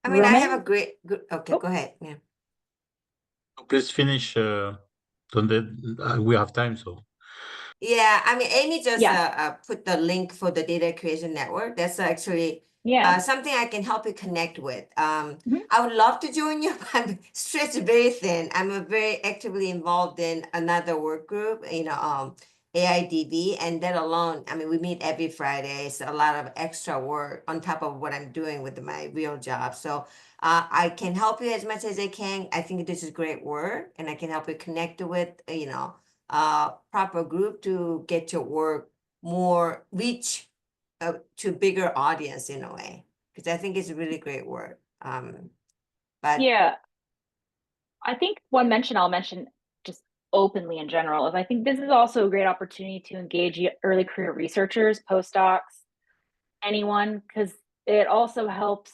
I mean, Roman? I have a great, okay, go ahead. Yeah. Please finish. We have time, so. Yeah, I mean, Amy just put the link for the data creation network. That's actually something I can help you connect with. I would love to join you, but I'm stretched very thin. I'm very actively involved in another work group, AIDB, and that alone, I mean, we meet every Friday. It's a lot of extra work on top of what I'm doing with my real job. So I can help you as much as I can. I think this is great work, and I can help you connect with, proper group to get your work more reach to bigger audience in a way, because I think it's really great work. But yeah, I think one mention I'll mention just openly in general is I think this is also a great opportunity to engage early career researchers, postdocs, anyone, because it also helps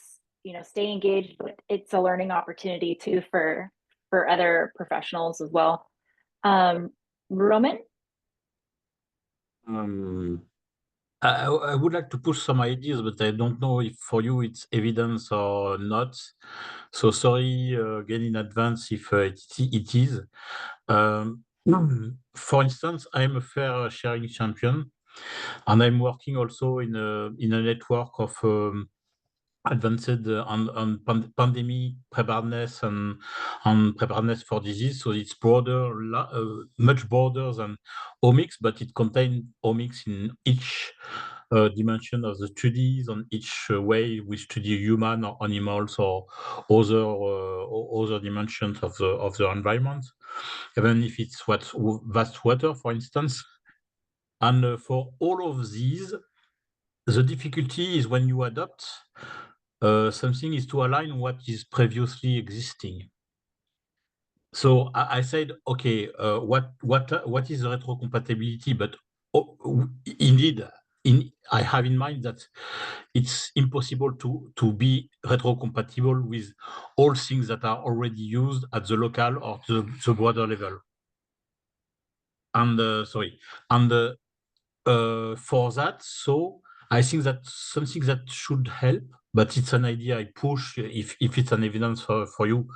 stay engaged. But it's a learning opportunity too for other professionals as well. Roman? I would like to push some ideas, but I don't know if for you it's evidence or not. So sorry again in advance if it is. For instance, I'm a fair sharing champion, and I'm working also in a network of advanced on pandemic preparedness and on preparedness for disease. So it's broader, much broader than omics, but it contains omics in each dimension of the studies, on each way we study human or animals or other dimensions of the environment, even if it's vast water, for instance. And for all of these, the difficulty is when you adopt something is to align what is previously existing. So I said, okay, what is retrocompatibility? But indeed, I have in mind that it's impossible to be retrocompatible with all things that are already used at the local or the broader level. And for that, so I think that's something that should help, but it's an idea I push. If it's an evidence for you,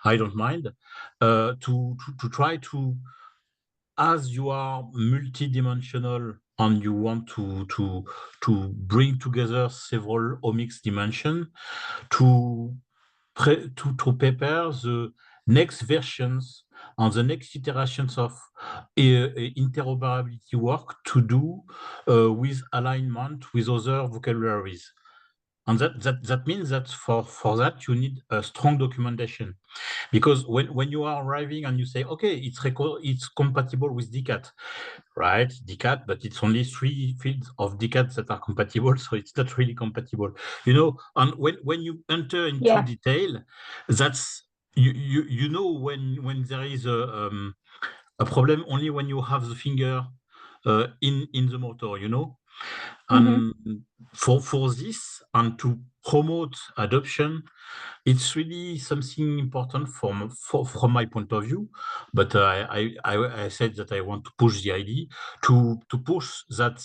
I don't mind. To try to, as you are multidimensional and you want to bring together several omics dimension, to prepare the next versions and the next iterations of interoperability work to do with alignment with other vocabularies. And that means that for that, you need a strong documentation. Because when you are arriving and you say, okay, it's compatible with DCAT, right? DCAT, but it's only 3 fields of DCAT that are compatible, so it's not really compatible. You know, and when you enter into detail, that's you know when there is a problem only when you have the finger in the motor, you know. And for this and to promote adoption, it's really something important from my point of view. But I said that I want to push the idea to push that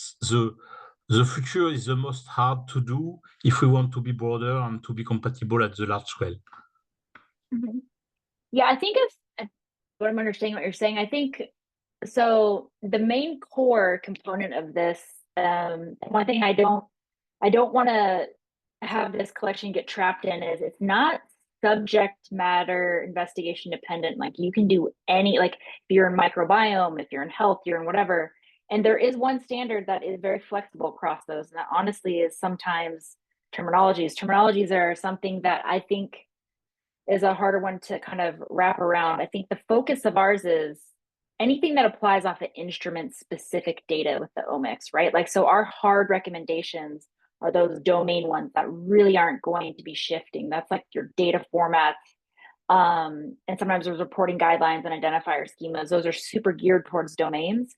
the future is the most hard to do if we want to be broader and to be compatible at the large scale. Yeah, I think if what I'm understanding what you're saying, I think so. The main core component of this, one thing I don't want to have this collection get trapped in is it's not subject matter investigation dependent. Like you can do any, like if you're in microbiome, if you're in health, you're in whatever. And there is one standard that is very flexible across those. And that honestly is sometimes terminologies. Terminologies are something that I think is a harder one to kind of wrap around. I think the focus of ours is anything that applies off of instrument specific data with the omics, right? Like, so our hard recommendations are those domain ones that really aren't going to be shifting. That's like your data formats. And sometimes there's reporting guidelines and identifier schemas. Those are super geared towards domains.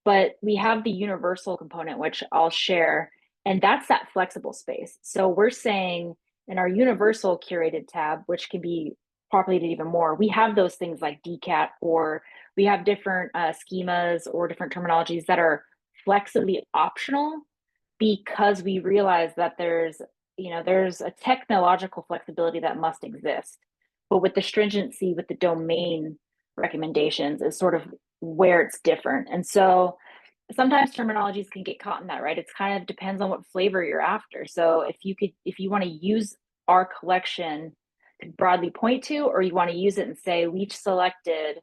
But we have the universal component, which I'll share, and that's that flexible space. So we're saying in our universal curated tab, which can be populated even more, we have those things like DCAT, or we have different schemas or different terminologies that are flexibly optional, because we realize that there's a technological flexibility that must exist. But with the stringency, with the domain recommendations is sort of where it's different. And so sometimes terminologies can get caught in that, right? It's kind of depends on what flavor you're after. So if you want to use our collection to broadly point to, or you want to use it and say, we've selected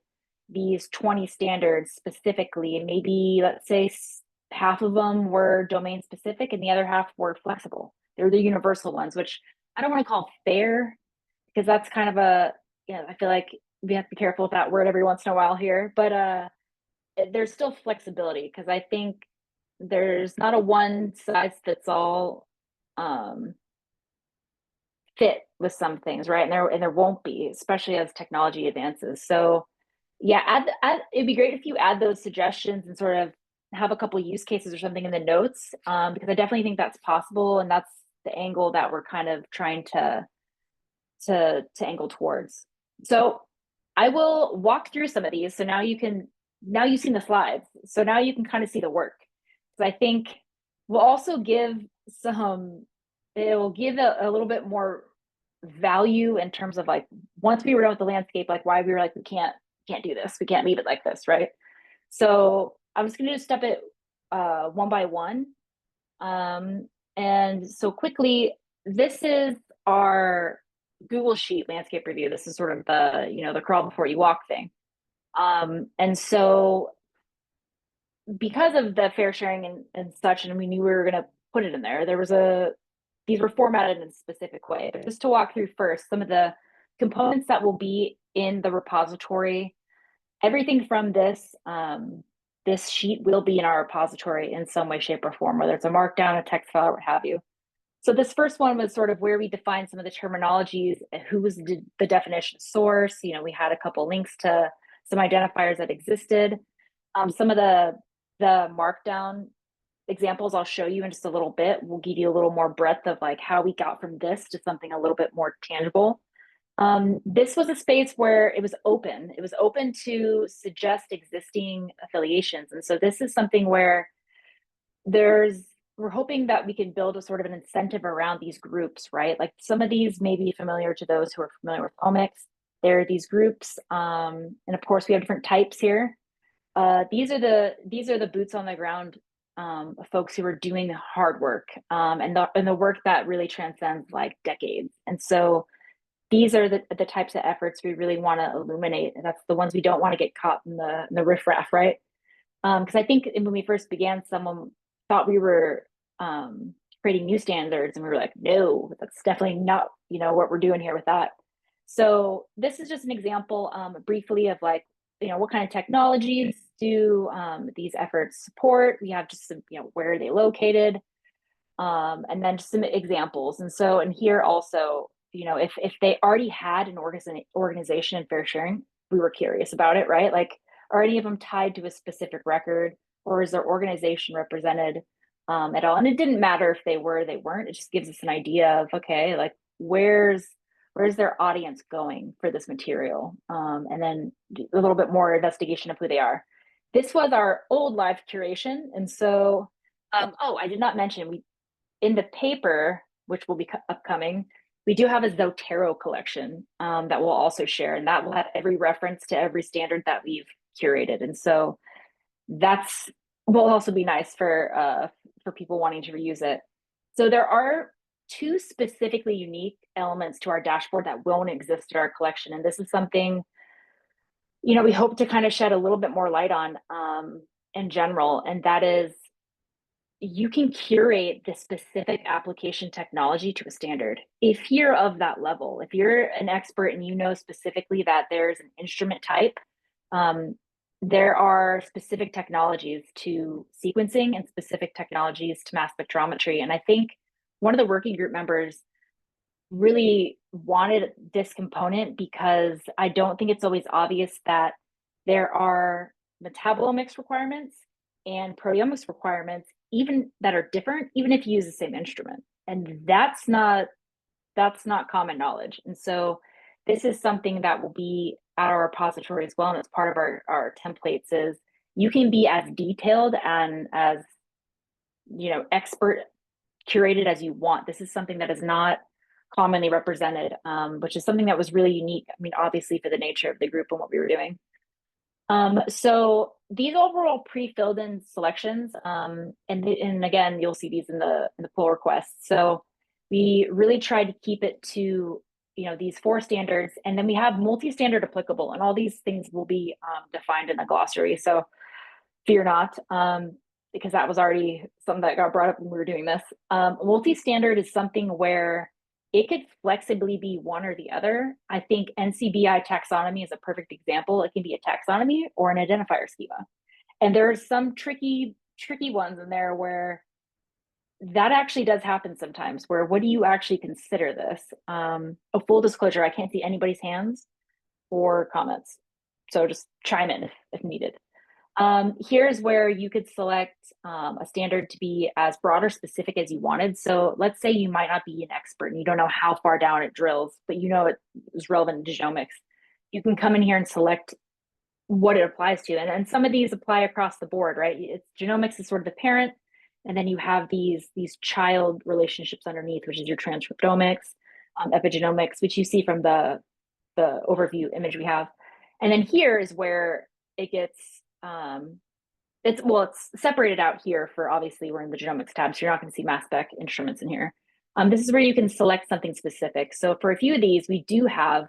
these 20 standards specifically, and maybe let's say half of them were domain specific and the other half were flexible. They're the universal ones, which I don't want to call fair, because that's kind of I feel like we have to be careful with that word every once in a while here, but there's still flexibility, because I think there's not a one size fits all fit with some things, right? And there won't be, especially as technology advances. So yeah, it'd be great if you add those suggestions and sort of have a couple of use cases or something in the notes, because I definitely think that's possible, and that's the angle that we're kind of trying to angle towards. So I will walk through some of these. So now you've seen the slides. So now you can kind of see the work. So I think we'll also give it will give a little bit more value in terms of like, once we were done with the landscape, like why we were like, we can't do this. We can't leave it like this, right? So I'm just going to step it one by one. And so quickly, this is our Google Sheet landscape review. This is sort of the crawl before you walk thing. And so because of the fair sharing and such, and we knew we were going to put it in there, these were formatted in a specific way. But just to walk through first, some of the components that will be in the repository, everything from this sheet will be in our repository in some way, shape, or form, whether it's a markdown, a text file, or what have you. So this first one was sort of where we defined some of the terminologies, who was the definition source. We had a couple links to some identifiers that existed. Some of the markdown examples I'll show you in just a little bit will give you a little more breadth of like how we got from this to something a little bit more tangible. This was a space where it was open. It was open to suggest existing affiliations. And so this is something where we're hoping that we can build a sort of an incentive around these groups, right? Like some of these may be familiar to those who are familiar with omics. There are these groups, and of course we have different types here. These are the boots on the ground folks who are doing the hard work, and the work that really transcends like decades. And so these are the types of efforts we really want to illuminate. And that's the ones we don't want to get caught in the riffraff, right? Because I think when we first began, someone thought we were creating new standards, and we were like, no, that's definitely not, what we're doing here with that. So this is just an example briefly of like, what kind of technologies do these efforts support? We have just some, where are they located? And then just some examples. And here also, if they already had an organization in fair sharing, we were curious about it, right? Like, are any of them tied to a specific record, or is their organization represented at all? And it didn't matter if they were, they weren't. It just gives us an idea of, okay, like where's their audience going for this material? And then a little bit more investigation of who they are. This was our old live curation. And so, I did not mention, in the paper, which will be upcoming, we do have a Zotero collection that we'll also share, and that will have every reference to every standard that we've curated. And so that's will also be nice for people wanting to reuse it. So there are 2 specifically unique elements to our dashboard that won't exist in our collection. And this is something, we hope to kind of shed a little bit more light on in general. And that is, you can curate the specific application technology to a standard. If you're of that level, if you're an expert and you know specifically that there's an instrument type, there are specific technologies to sequencing and specific technologies to mass spectrometry. And I think one of the working group members really wanted this component because I don't think it's always obvious that there are metabolomics requirements and proteomics requirements, even that are different, even if you use the same instrument. And that's not common knowledge. And so this is something that will be at our repository as well. And it's part of our templates is you can be as detailed and as, expert curated as you want. This is something that is not commonly represented, which is something that was really unique. I mean, obviously for the nature of the group and what we were doing. So these overall pre-filled in selections, and again, you'll see these in the pull requests. So we really tried to keep it to, these 4 standards, and then we have multi-standard applicable, and all these things will be defined in the glossary. So fear not, because that was already something that got brought up when we were doing this. Multi-standard is something where it could flexibly be one or the other. I think NCBI taxonomy is a perfect example. It can be a taxonomy or an identifier schema. And there's some tricky ones in there where that actually does happen sometimes, where what do you actually consider this? A full disclosure, I can't see anybody's hands or comments. So just chime in if needed. Here's where you could select a standard to be as broad or specific as you wanted. So let's say you might not be an expert and you don't know how far down it drills, but it is relevant to genomics. You can come in here and select what it applies to. And some of these apply across the board, right? Genomics is sort of the parent, and then you have these child relationships underneath, which is your transcriptomics, epigenomics, which you see from the overview image we have. And then here is where it gets it's separated out here for, obviously we're in the genomics tab, so you're not going to see mass spec instruments in here. This is where you can select something specific. So for a few of these, we do have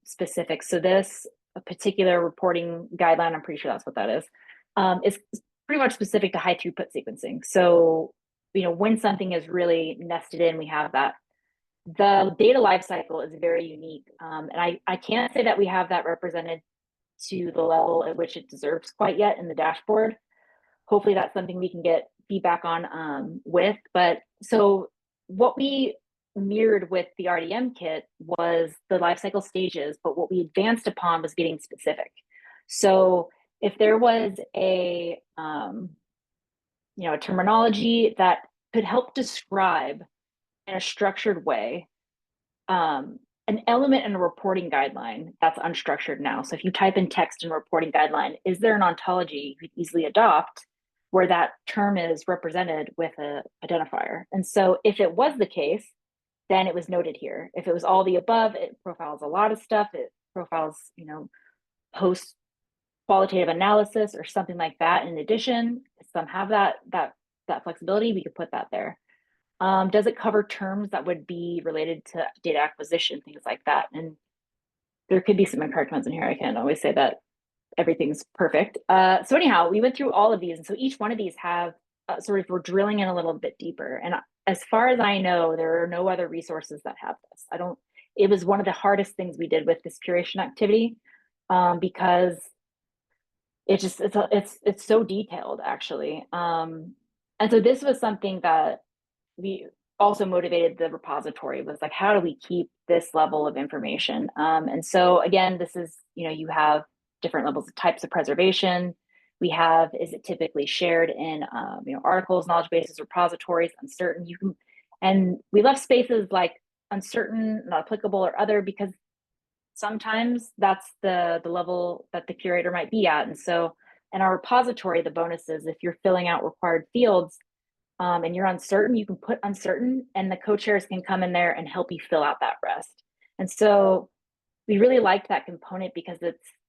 specifics. So this a particular reporting guideline, I'm pretty sure that's what that is pretty much specific to high throughput sequencing. So, when something is really nested in, we have that. The data lifecycle is very unique. And I can't say that we have that represented to the level at which it deserves quite yet in the dashboard. Hopefully that's something we can get feedback on with. But so what we mirrored with the RDM kit was the lifecycle stages, but what we advanced upon was getting specific. So if there was a terminology that could help describe in a structured way an element in a reporting guideline that's unstructured now. So if you type in text in a reporting guideline, is there an ontology you could easily adopt where that term is represented with an identifier? And so if it was the case, then it was noted here. If it was all the above, it profiles a lot of stuff. It profiles, post qualitative analysis or something like that. In addition, some have that flexibility, we could put that there. Does it cover terms that would be related to data acquisition, things like that? And there could be some incorrect ones in here. I can't always say that everything's perfect. So anyhow, we went through all of these. And so each one of these have sort of, we're drilling in a little bit deeper. And as far as I know, there are no other resources that have this. It was one of the hardest things we did with this curation activity, because it's so detailed, actually. And so this was something that we also motivated the repository, was like, how do we keep this level of information? And so again, this is, you have different levels of types of preservation. We have, is it typically shared in, articles, knowledge bases, repositories, uncertain, and we left spaces like uncertain, not applicable, or other, because sometimes that's the level that the curator might be at. And so in our repository, the bonus is if you're filling out required fields, and you're uncertain, you can put uncertain, and the co-chairs can come in there and help you fill out that rest. And so we really liked that component because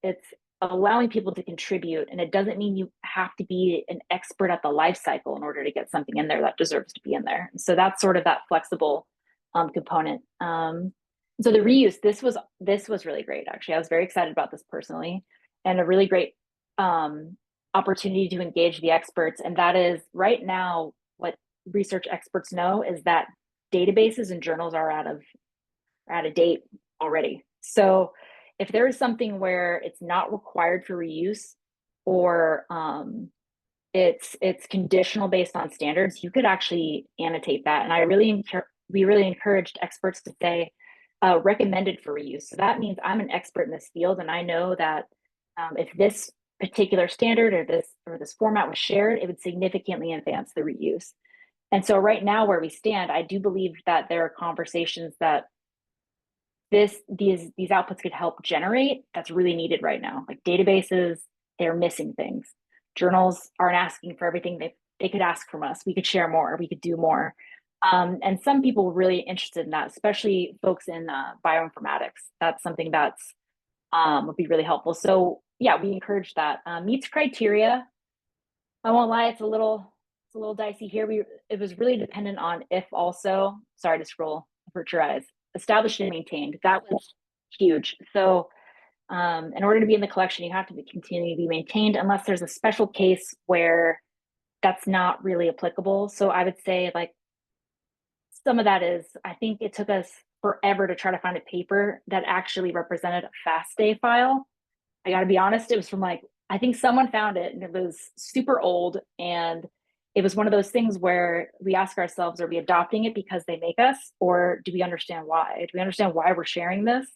it's allowing people to contribute, and it doesn't mean you have to be an expert at the life cycle in order to get something in there that deserves to be in there. And so that's sort of that flexible component. So the reuse, this was really great, actually. I was very excited about this personally, and a really great opportunity to engage the experts. And that is, right now, what research experts know is that databases and journals are out of date already. So if there is something where it's not required for reuse, or it's conditional based on standards, you could actually annotate that. And we really encouraged experts to say recommended for reuse. So that means I'm an expert in this field, and I know that if this particular standard or this format was shared, it would significantly advance the reuse. And so right now, where we stand, I do believe that there are conversations that these outputs could help generate that's really needed right now. Like databases, they're missing things. Journals aren't asking for everything they could ask from us. We could share more, we could do more. And some people are really interested in that, especially folks in bioinformatics. That's something that's would be really helpful. So yeah, we encourage that. Meets criteria. I won't lie, it's a little dicey here. It was really dependent on if also, sorry to scroll, hurt your eyes, established and maintained. That was huge. So in order to be in the collection, you have to continue to be maintained, unless there's a special case where that's not really applicable. So I would say, like, some of that is, I think it took us forever to try to find a paper that actually represented a FASTA file. I got to be honest, it was from, like, I think someone found it and it was super old. And it was one of those things where we ask ourselves, are we adopting it because they make us, or do we understand why? Do we understand why we're sharing this?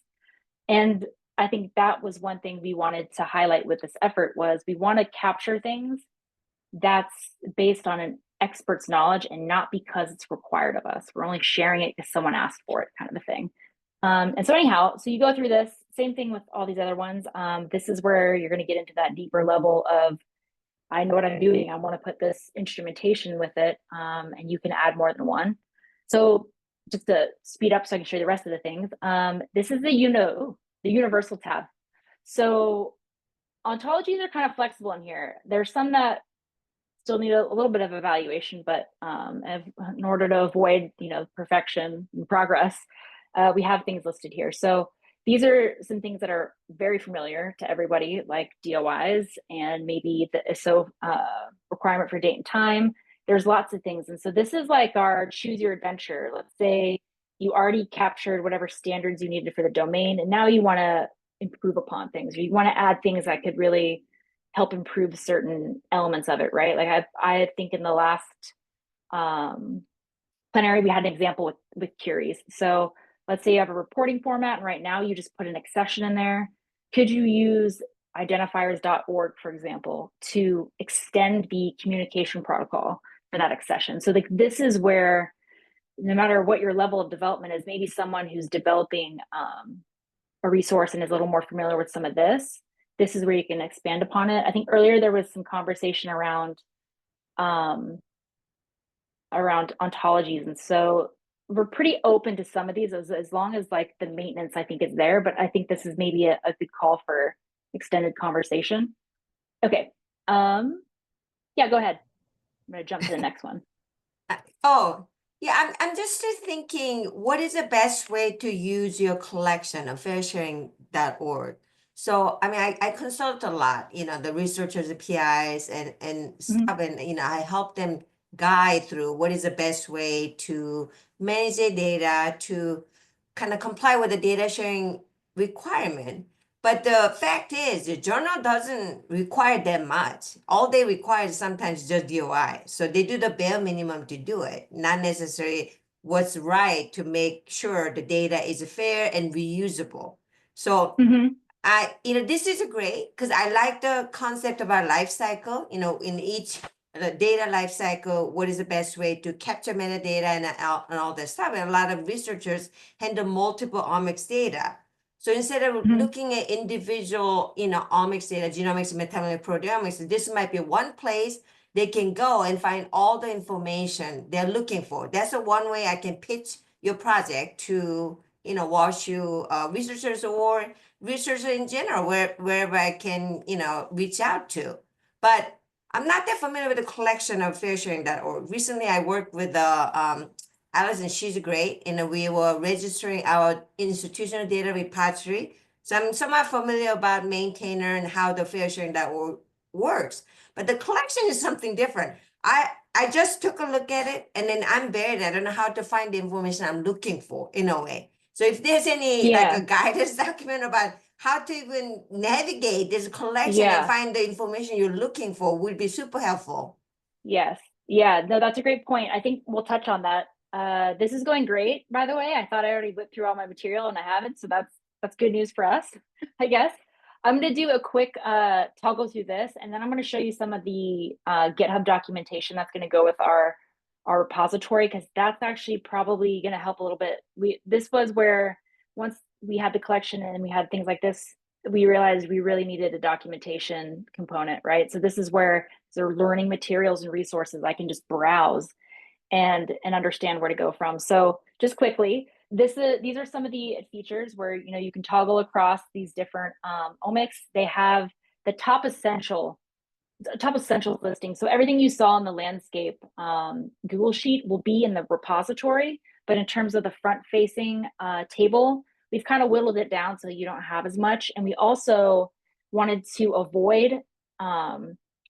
And I think that was one thing we wanted to highlight with this effort, was we want to capture things that's based on an expert's knowledge and not because it's required of us. We're only sharing it because someone asked for it, kind of a thing. And so anyhow, so you go through this, same thing with all these other ones. This is where you're going to get into that deeper level of, I know what I'm doing, I want to put this instrumentation with it, and you can add more than one. So just to speed up so I can show you the rest of the things, this is the universal tab. So ontologies are kind of flexible in here. There's some that still need a little bit of evaluation, but in order to avoid, perfection and progress, we have things listed here. So these are some things that are very familiar to everybody, like DOIs and maybe the ISO requirement for date and time. There's lots of things. And so this is like our choose your adventure. Let's say you already captured whatever standards you needed for the domain, and now you want to improve upon things, or you want to add things that could really help improve certain elements of it, right? Like I think in the last plenary, we had an example with queries. So let's say you have a reporting format, and right now you just put an accession in there. Could you use identifiers.org, for example, to extend the communication protocol for that accession? So like, this is where, no matter what your level of development is, maybe someone who's developing a resource and is a little more familiar with some of this is where you can expand upon it. I think earlier there was some conversation around ontologies. And so we're pretty open to some of these as long as, like, the maintenance, I think, is there. But I think this is maybe a good call for extended conversation. Okay. Yeah, go ahead. I'm going to jump to the next one. Oh, Yeah, I'm just thinking, what is the best way to use your collection of fairsharing.org? So, I mean, I consult a lot, the researchers, the PIs, and stuff, and I help them guide through what is the best way to manage their data to kind of comply with the data sharing requirement. But the fact is, the journal doesn't require that much. All they require is sometimes just DOI. So they do the bare minimum to do it, not necessarily what's right to make sure the data is fair and reusable. So this is great because I like the concept of our life cycle, in each data life cycle, what is the best way to capture metadata and all that stuff. And a lot of researchers handle multiple omics data. So instead of looking at individual, omics data, genomics, metabolomics, proteomics, this might be one place they can go and find all the information they're looking for. That's the one way I can pitch your project to, WashU researchers or researchers in general, wherever I can, reach out to. But I'm not that familiar with the collection of fairsharing.org. Recently, I worked with Alice, and she's great. We were registering our institutional data repository. So I'm somewhat familiar about maintainer and how the fairsharing.org works. But the collection is something different. I just took a look at it, and then I'm buried. I don't know how to find the information I'm looking for in a way. So if there's any like a guidance document about how to even navigate this collection and find the information you're looking for, would be super helpful. Yes. Yeah, no, that's a great point. I think we'll touch on that. This is going great, by the way. I thought I already whipped through all my material and I haven't, so that's good news for us, I guess. I'm going to do a quick toggle through this, and then I'm going to show you some of the GitHub documentation that's going to go with our repository, because that's actually probably going to help a little bit. This was where once we had the collection and we had things like this, we realized we really needed a documentation component, right? So this is where there are learning materials and resources I can just browse and understand where to go from. So just quickly, these are some of the features where you can toggle across these different omics. They have the top essentials listing. So everything you saw in the landscape Google Sheet will be in the repository, but in terms of the front-facing table, we've kind of whittled it down so you don't have as much. And we also wanted to avoid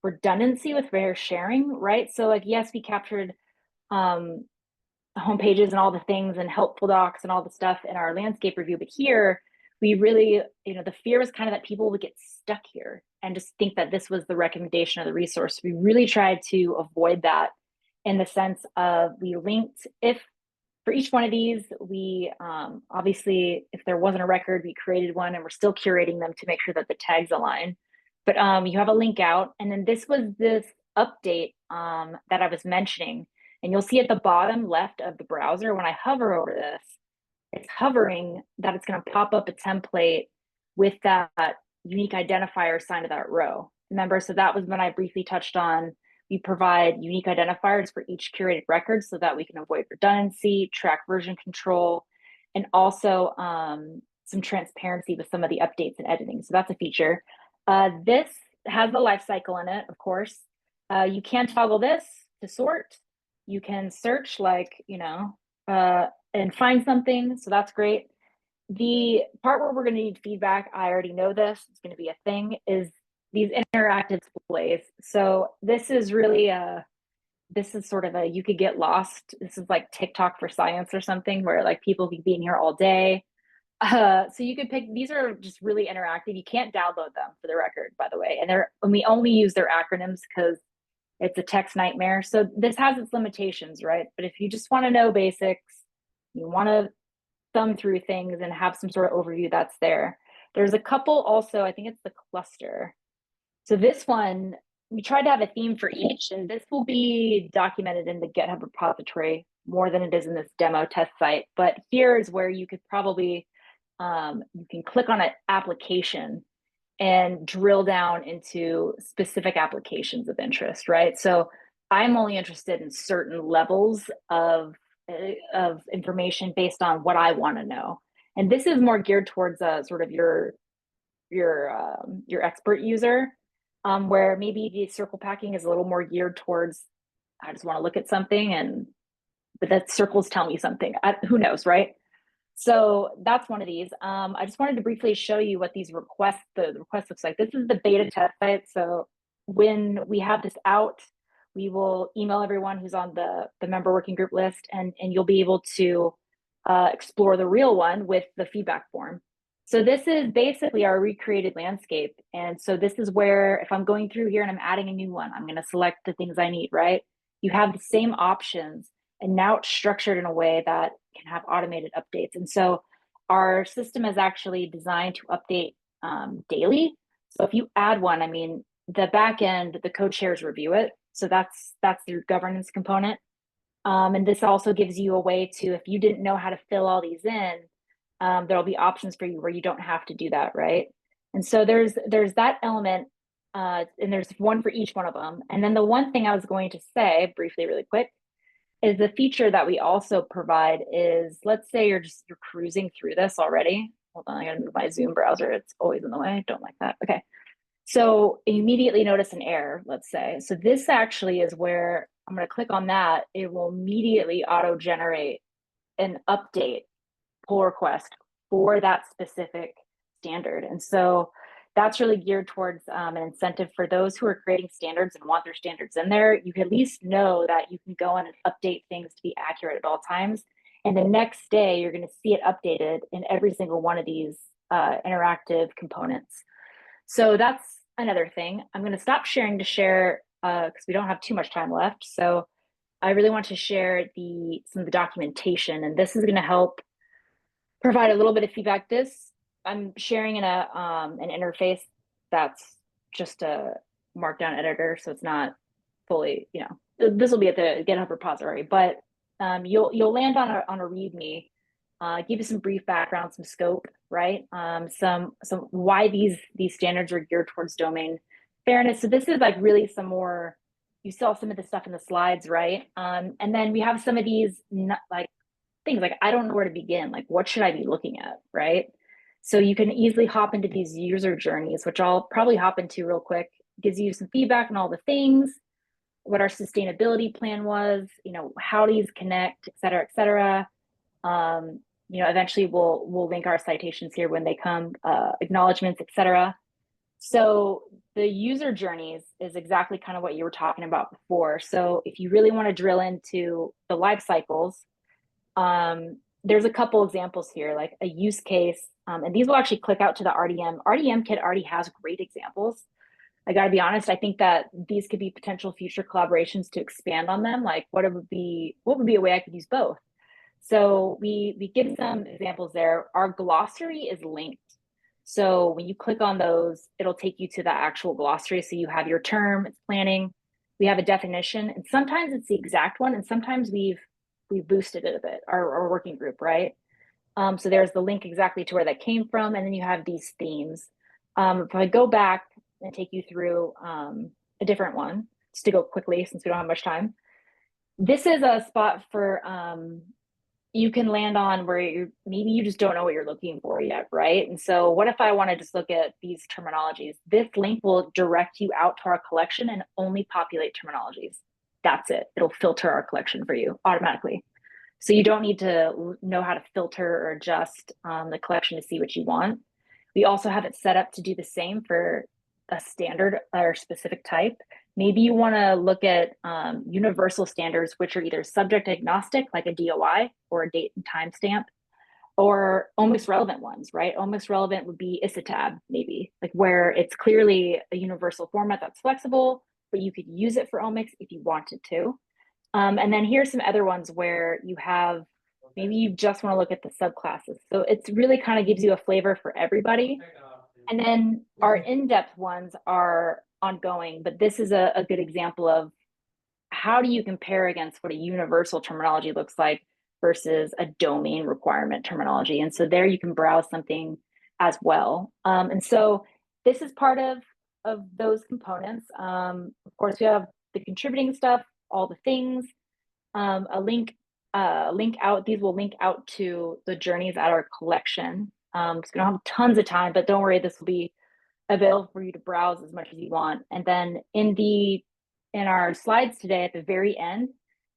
redundancy with fair sharing, right? So like, yes, we captured home pages and all the things and helpful docs and all the stuff in our landscape review, but here we really, the fear was kind of that people would get stuck here and just think that this was the recommendation of the resource. We really tried to avoid that in the sense of we linked, if for each one of these, we obviously, if there wasn't a record, we created one, and we're still curating them to make sure that the tags align. But you have a link out, and then this was this update that I was mentioning, and you'll see at the bottom left of the browser, when I hover over this, it's hovering that it's going to pop up a template with that unique identifier assigned to that row. Remember, so that was when I briefly touched on, we provide unique identifiers for each curated record so that we can avoid redundancy, track version control, and also some transparency with some of the updates and editing. So that's a feature. This has the life cycle in it, of course. You can toggle this to sort. You can search and find something. So that's great. The part where we're going to need feedback, I already know this, it's going to be a thing, is these interactive displays. So this is really this is sort of you could get lost. This is like TikTok for science or something, where like people could be in here all day. So you could pick, these are just really interactive. You can't download them, for the record, by the way. And we only use their acronyms because it's a text nightmare. So this has its limitations, right? But if you just want to know basics, you want to thumb through things and have some sort of overview, that's there. There's a couple also, I think it's the cluster. So this one, we tried to have a theme for each, and this will be documented in the GitHub repository more than it is in this demo test site. But here is where you could probably, you can click on an application and drill down into specific applications of interest, right? So I'm only interested in certain levels of information based on what I want to know. And this is more geared towards sort of your expert user, where maybe the circle packing is a little more geared towards, I just want to look at something and but that circles tell me something. Who knows, right? So that's one of these. I just wanted to briefly show you what these requests, the request looks like. This is the beta test site. So when we have this out, we will email everyone who's on the member working group list, and you'll be able to explore the real one with the feedback form. So this is basically our recreated landscape. And so this is where, if I'm going through here and I'm adding a new one, I'm going to select the things I need, right? You have the same options, and now it's structured in a way that can have automated updates. And so our system is actually designed to update daily. So if you add one, I mean, the back end, the code shares review it. So that's the governance component. And this also gives you a way to, if you didn't know how to fill all these in, there'll be options for you where you don't have to do that, right? And so there's that element, and there's one for each one of them. And then the one thing I was going to say briefly, really quick, is the feature that we also provide is, let's say you're cruising through this already. Hold on, I gotta move my Zoom browser. It's always in the way. I don't like that. Okay. So you immediately notice an error, let's say. So this actually is where I'm going to click on that. It will immediately auto-generate an update pull request for that specific standard. And so that's really geared towards an incentive for those who are creating standards and want their standards in there. You can at least know that you can go in and update things to be accurate at all times. And the next day, you're going to see it updated in every single one of these interactive components. So that's another thing. I'm going to stop sharing to share because we don't have too much time left. So I really want to share some of the documentation, and this is going to help provide a little bit of feedback. I'm sharing in an interface that's just a markdown editor, so it's not fully, this will be at the GitHub repository, but you'll land on a README. Give you some brief background, some scope, right? Some why these standards are geared towards domain fairness. So this is like really some more, you saw some of the stuff in the slides, right? And then we have some of these like things like, I don't know where to begin. Like, what should I be looking at, right? So you can easily hop into these user journeys, which I'll probably hop into real quick. Gives you some feedback on all the things, what our sustainability plan was, how these connect, et cetera, et cetera. Eventually we'll link our citations here when they come, acknowledgements, et cetera. So the user journeys is exactly kind of what you were talking about before. So if you really want to drill into the life cycles, there's a couple examples here, like a use case, and these will actually click out to the RDM. RDM Kit already has great examples. I gotta be honest, I think that these could be potential future collaborations to expand on them. Like what would be a way I could use both? So we give some examples there. Our glossary is linked. So when you click on those, it'll take you to the actual glossary. So you have your term, it's planning, we have a definition, and sometimes it's the exact one, and sometimes we've boosted it a bit, our working group, right? So there's the link exactly to where that came from, and then you have these themes. If I go back and take you through a different one, just to go quickly since we don't have much time. This is a spot for you can land on where maybe you just don't know what you're looking for yet, right? And so what if I want to just look at these terminologies? This link will direct you out to our collection and only populate terminologies. That's it. It'll filter our collection for you automatically. So you don't need to know how to filter or adjust the collection to see what you want. We also have it set up to do the same for a standard or specific type. Maybe you want to look at universal standards, which are either subject agnostic, like a DOI or a date and timestamp, or omics relevant ones, right? Omics relevant would be ISATAB, maybe, like where it's clearly a universal format that's flexible, but you could use it for omics if you wanted to. And then here's some other ones where you have, maybe you just want to look at the subclasses. So it's really kind of gives you a flavor for everybody. And then our in-depth ones are ongoing, but this is a good example of how do you compare against what a universal terminology looks like versus a domain requirement terminology. And so there you can browse something as well. And so this is part of those components. Of course, we have the contributing stuff, all the things, a link out. These will link out to the journeys at our collection. So we don't have tons of time, but don't worry, this will be available for you to browse as much as you want. And then in our slides today, at the very end,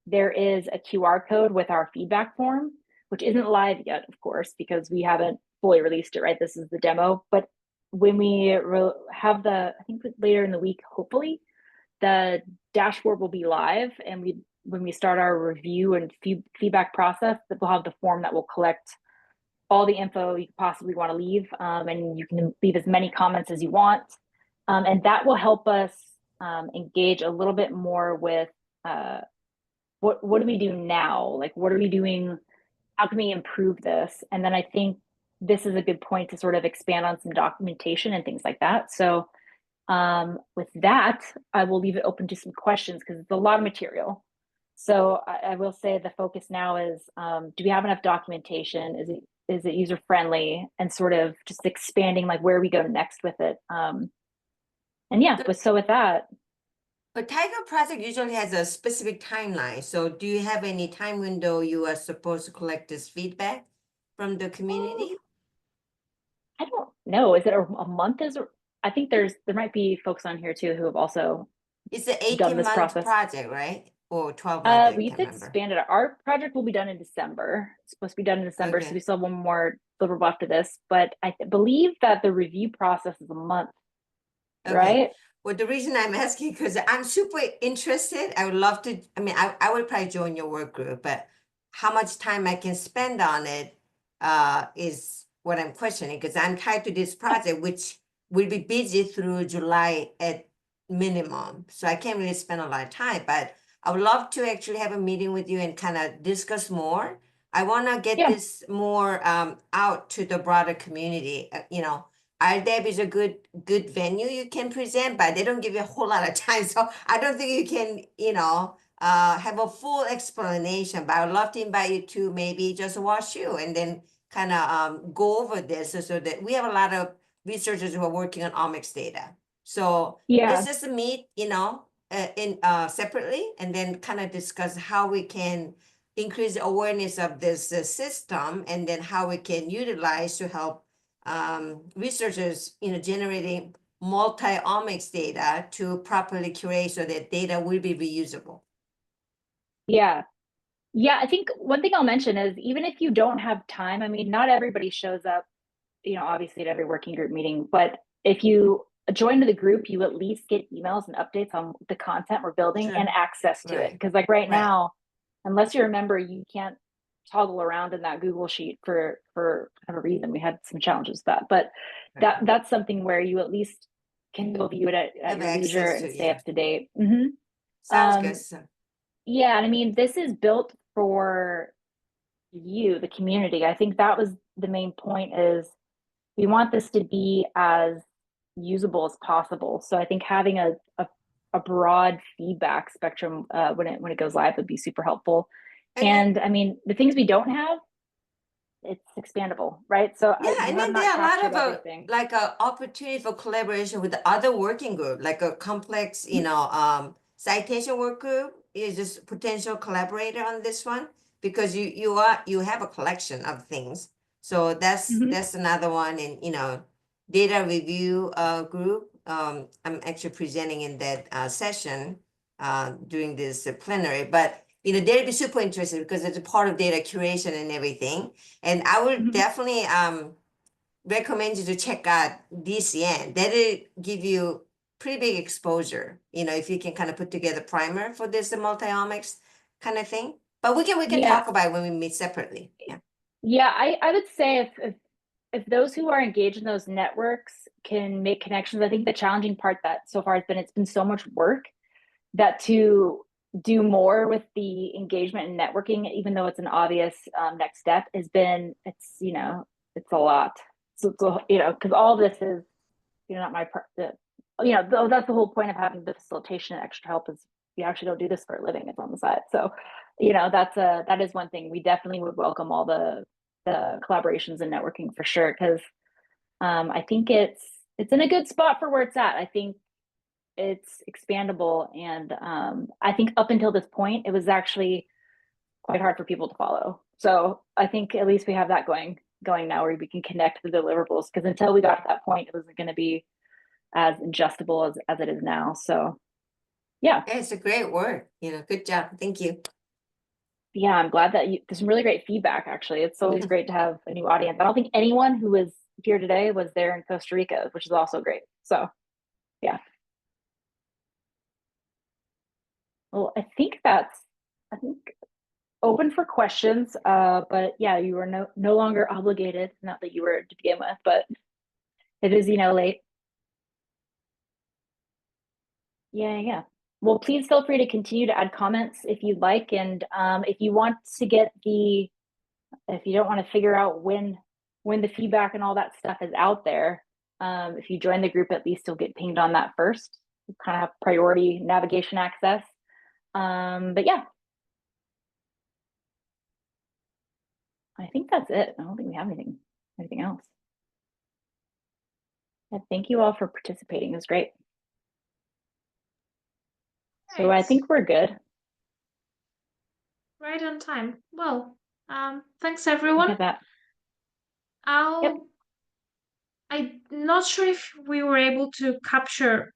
there is a QR code with our feedback form, which isn't live yet, of course, because we haven't fully released it, right? This is the demo. But when we have I think later in the week, hopefully, the dashboard will be live. And when we start our review and feedback process, that we'll have the form that will collect all the info you possibly want to leave. And you can leave as many comments as you want. And that will help us engage a little bit more with what do we do now? Like, what are we doing? How can we improve this? And then I think this is a good point to sort of expand on some documentation and things like that. So with that, I will leave it open to some questions because it's a lot of material. So I will say the focus now is, do we have enough documentation? Is it user friendly, and sort of just expanding like where we go next with it. And yeah, so with that. A Tiger project usually has a specific timeline. So do you have any time window you are supposed to collect this feedback from the community? I don't know. Is it a month? I think there might be folks on here too who have also It's an done 18 this month process. project, right? Or 12 months? We've expanded. Our project will be done in December. It's supposed to be done in December, so we still have one more deliverable after this. But I believe that the review process is a month, right? Well, the reason I'm asking, because I'm super interested. I would love to, I mean, I would probably join your work group, but how much time I can spend on it is what I'm questioning, because I'm tied to this project, which will be busy through July at minimum. So I can't really spend a lot of time, but I would love to actually have a meeting with you and kind of discuss more. I want to get this more out to the broader community, you know. RDEB is a good venue you can present, but they don't give you a whole lot of time. So I don't think you can, you know, have a full explanation, but I would love to invite you to maybe just watch you and then kind of go over this so that we have a lot of researchers who are working on omics data. So let's just meet, you know, separately and then kind of discuss how we can increase the awareness of this system and then how we can utilize to help researchers, you know, generating multi-omics data to properly curate so that data will be reusable. Yeah. I think one thing I'll mention is even if you don't have time, I mean, not everybody shows up, you know, obviously at every working group meeting, but if you join the group, you at least get emails and updates on the content we're building and access to it. Because like right now, unless you're a member, you can't toggle around in that Google sheet for whatever reason. We had some challenges with that, but that's something where you at least can go view it at your leisure and stay up to date. Sounds good. Yeah, and I mean, this is built for you, the community. I think that was the main point, is we want this to be as usable as possible. So I think having a broad feedback spectrum when it goes live would be super helpful. And I mean, the things we don't have, it's expandable, right? So and then there are a lot of like a opportunity for collaboration with the other working group, like a complex, you know, citation work group is just potential collaborator on this one, because you have a collection of things. So that's another one. And you know, data review group. I'm actually presenting in that session during this plenary, but you know, they'd be super interested because it's a part of data curation and everything. And I would definitely recommend you to check out DCN. That'll give you pretty big exposure, you know, if you can kind of put together primer for this multi-omics kind of thing. But we can talk about it when we meet separately. I would say if those who are engaged in those networks can make connections, I think the challenging part that so far has been, it's been so much work that to do more with the engagement and networking, even though it's an obvious next step, has been, it's, you know, it's a lot. So you know, because all this is, you know, not my part, you know, that's the whole point of having the facilitation and extra help, is we actually don't do this for a living, it's on the side. So, you know, that is one thing. We definitely would welcome all the collaborations and networking for sure, because I think it's in a good spot for where it's at. I think it's expandable, and I think up until this point, it was actually quite hard for people to follow. So I think at least we have that going now, where we can connect the deliverables, because until we got to that point, it wasn't going to be as ingestible as it is now. So yeah, it's a great work, you know. Good job, thank you. yeah, I'm glad that there's some really great feedback, actually. It's always great to have a new audience. I don't think anyone who was here today was there in Costa Rica, which is also great. So, yeah. Well, I think open for questions. But yeah, you are no longer obligated. Not that you were to begin with, but it is, late. Yeah. Well, please feel free to continue to add comments if you'd like. And if you want to if you don't want to figure out when the feedback and all that stuff is out there, if you join the group, at least you'll get pinged on that first. You kind of have priority navigation access. But yeah, I think that's it. I don't think we have anything else. Yeah, thank you all for participating. It was great. So I think we're good. Right on time. Well, thanks everyone. Look at that. I'm not sure if we were able to capture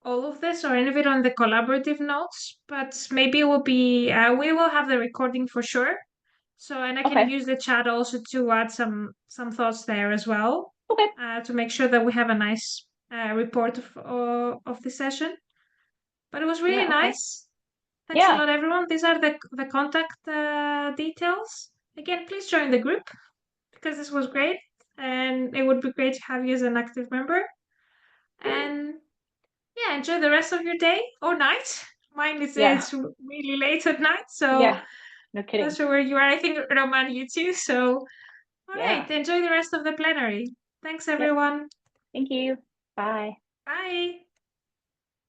all of this or any of it on the collaborative notes, but maybe it will be, we will have the recording for sure. So, and I can use the chat also to add some thoughts there as well. Okay. To make sure that we have a nice report of the session. But it was really nice. Thanks a lot, everyone. These are the contact details. Again, please join the group because this was great, and it would be great to have you as an active member. And yeah, enjoy the rest of your day or night. Mine is it's really late at night, so yeah, no kidding. Not sure where you are. I think Roman, you too. So, all right, enjoy the rest of the plenary. Thanks, everyone. Thank you. Bye. Bye.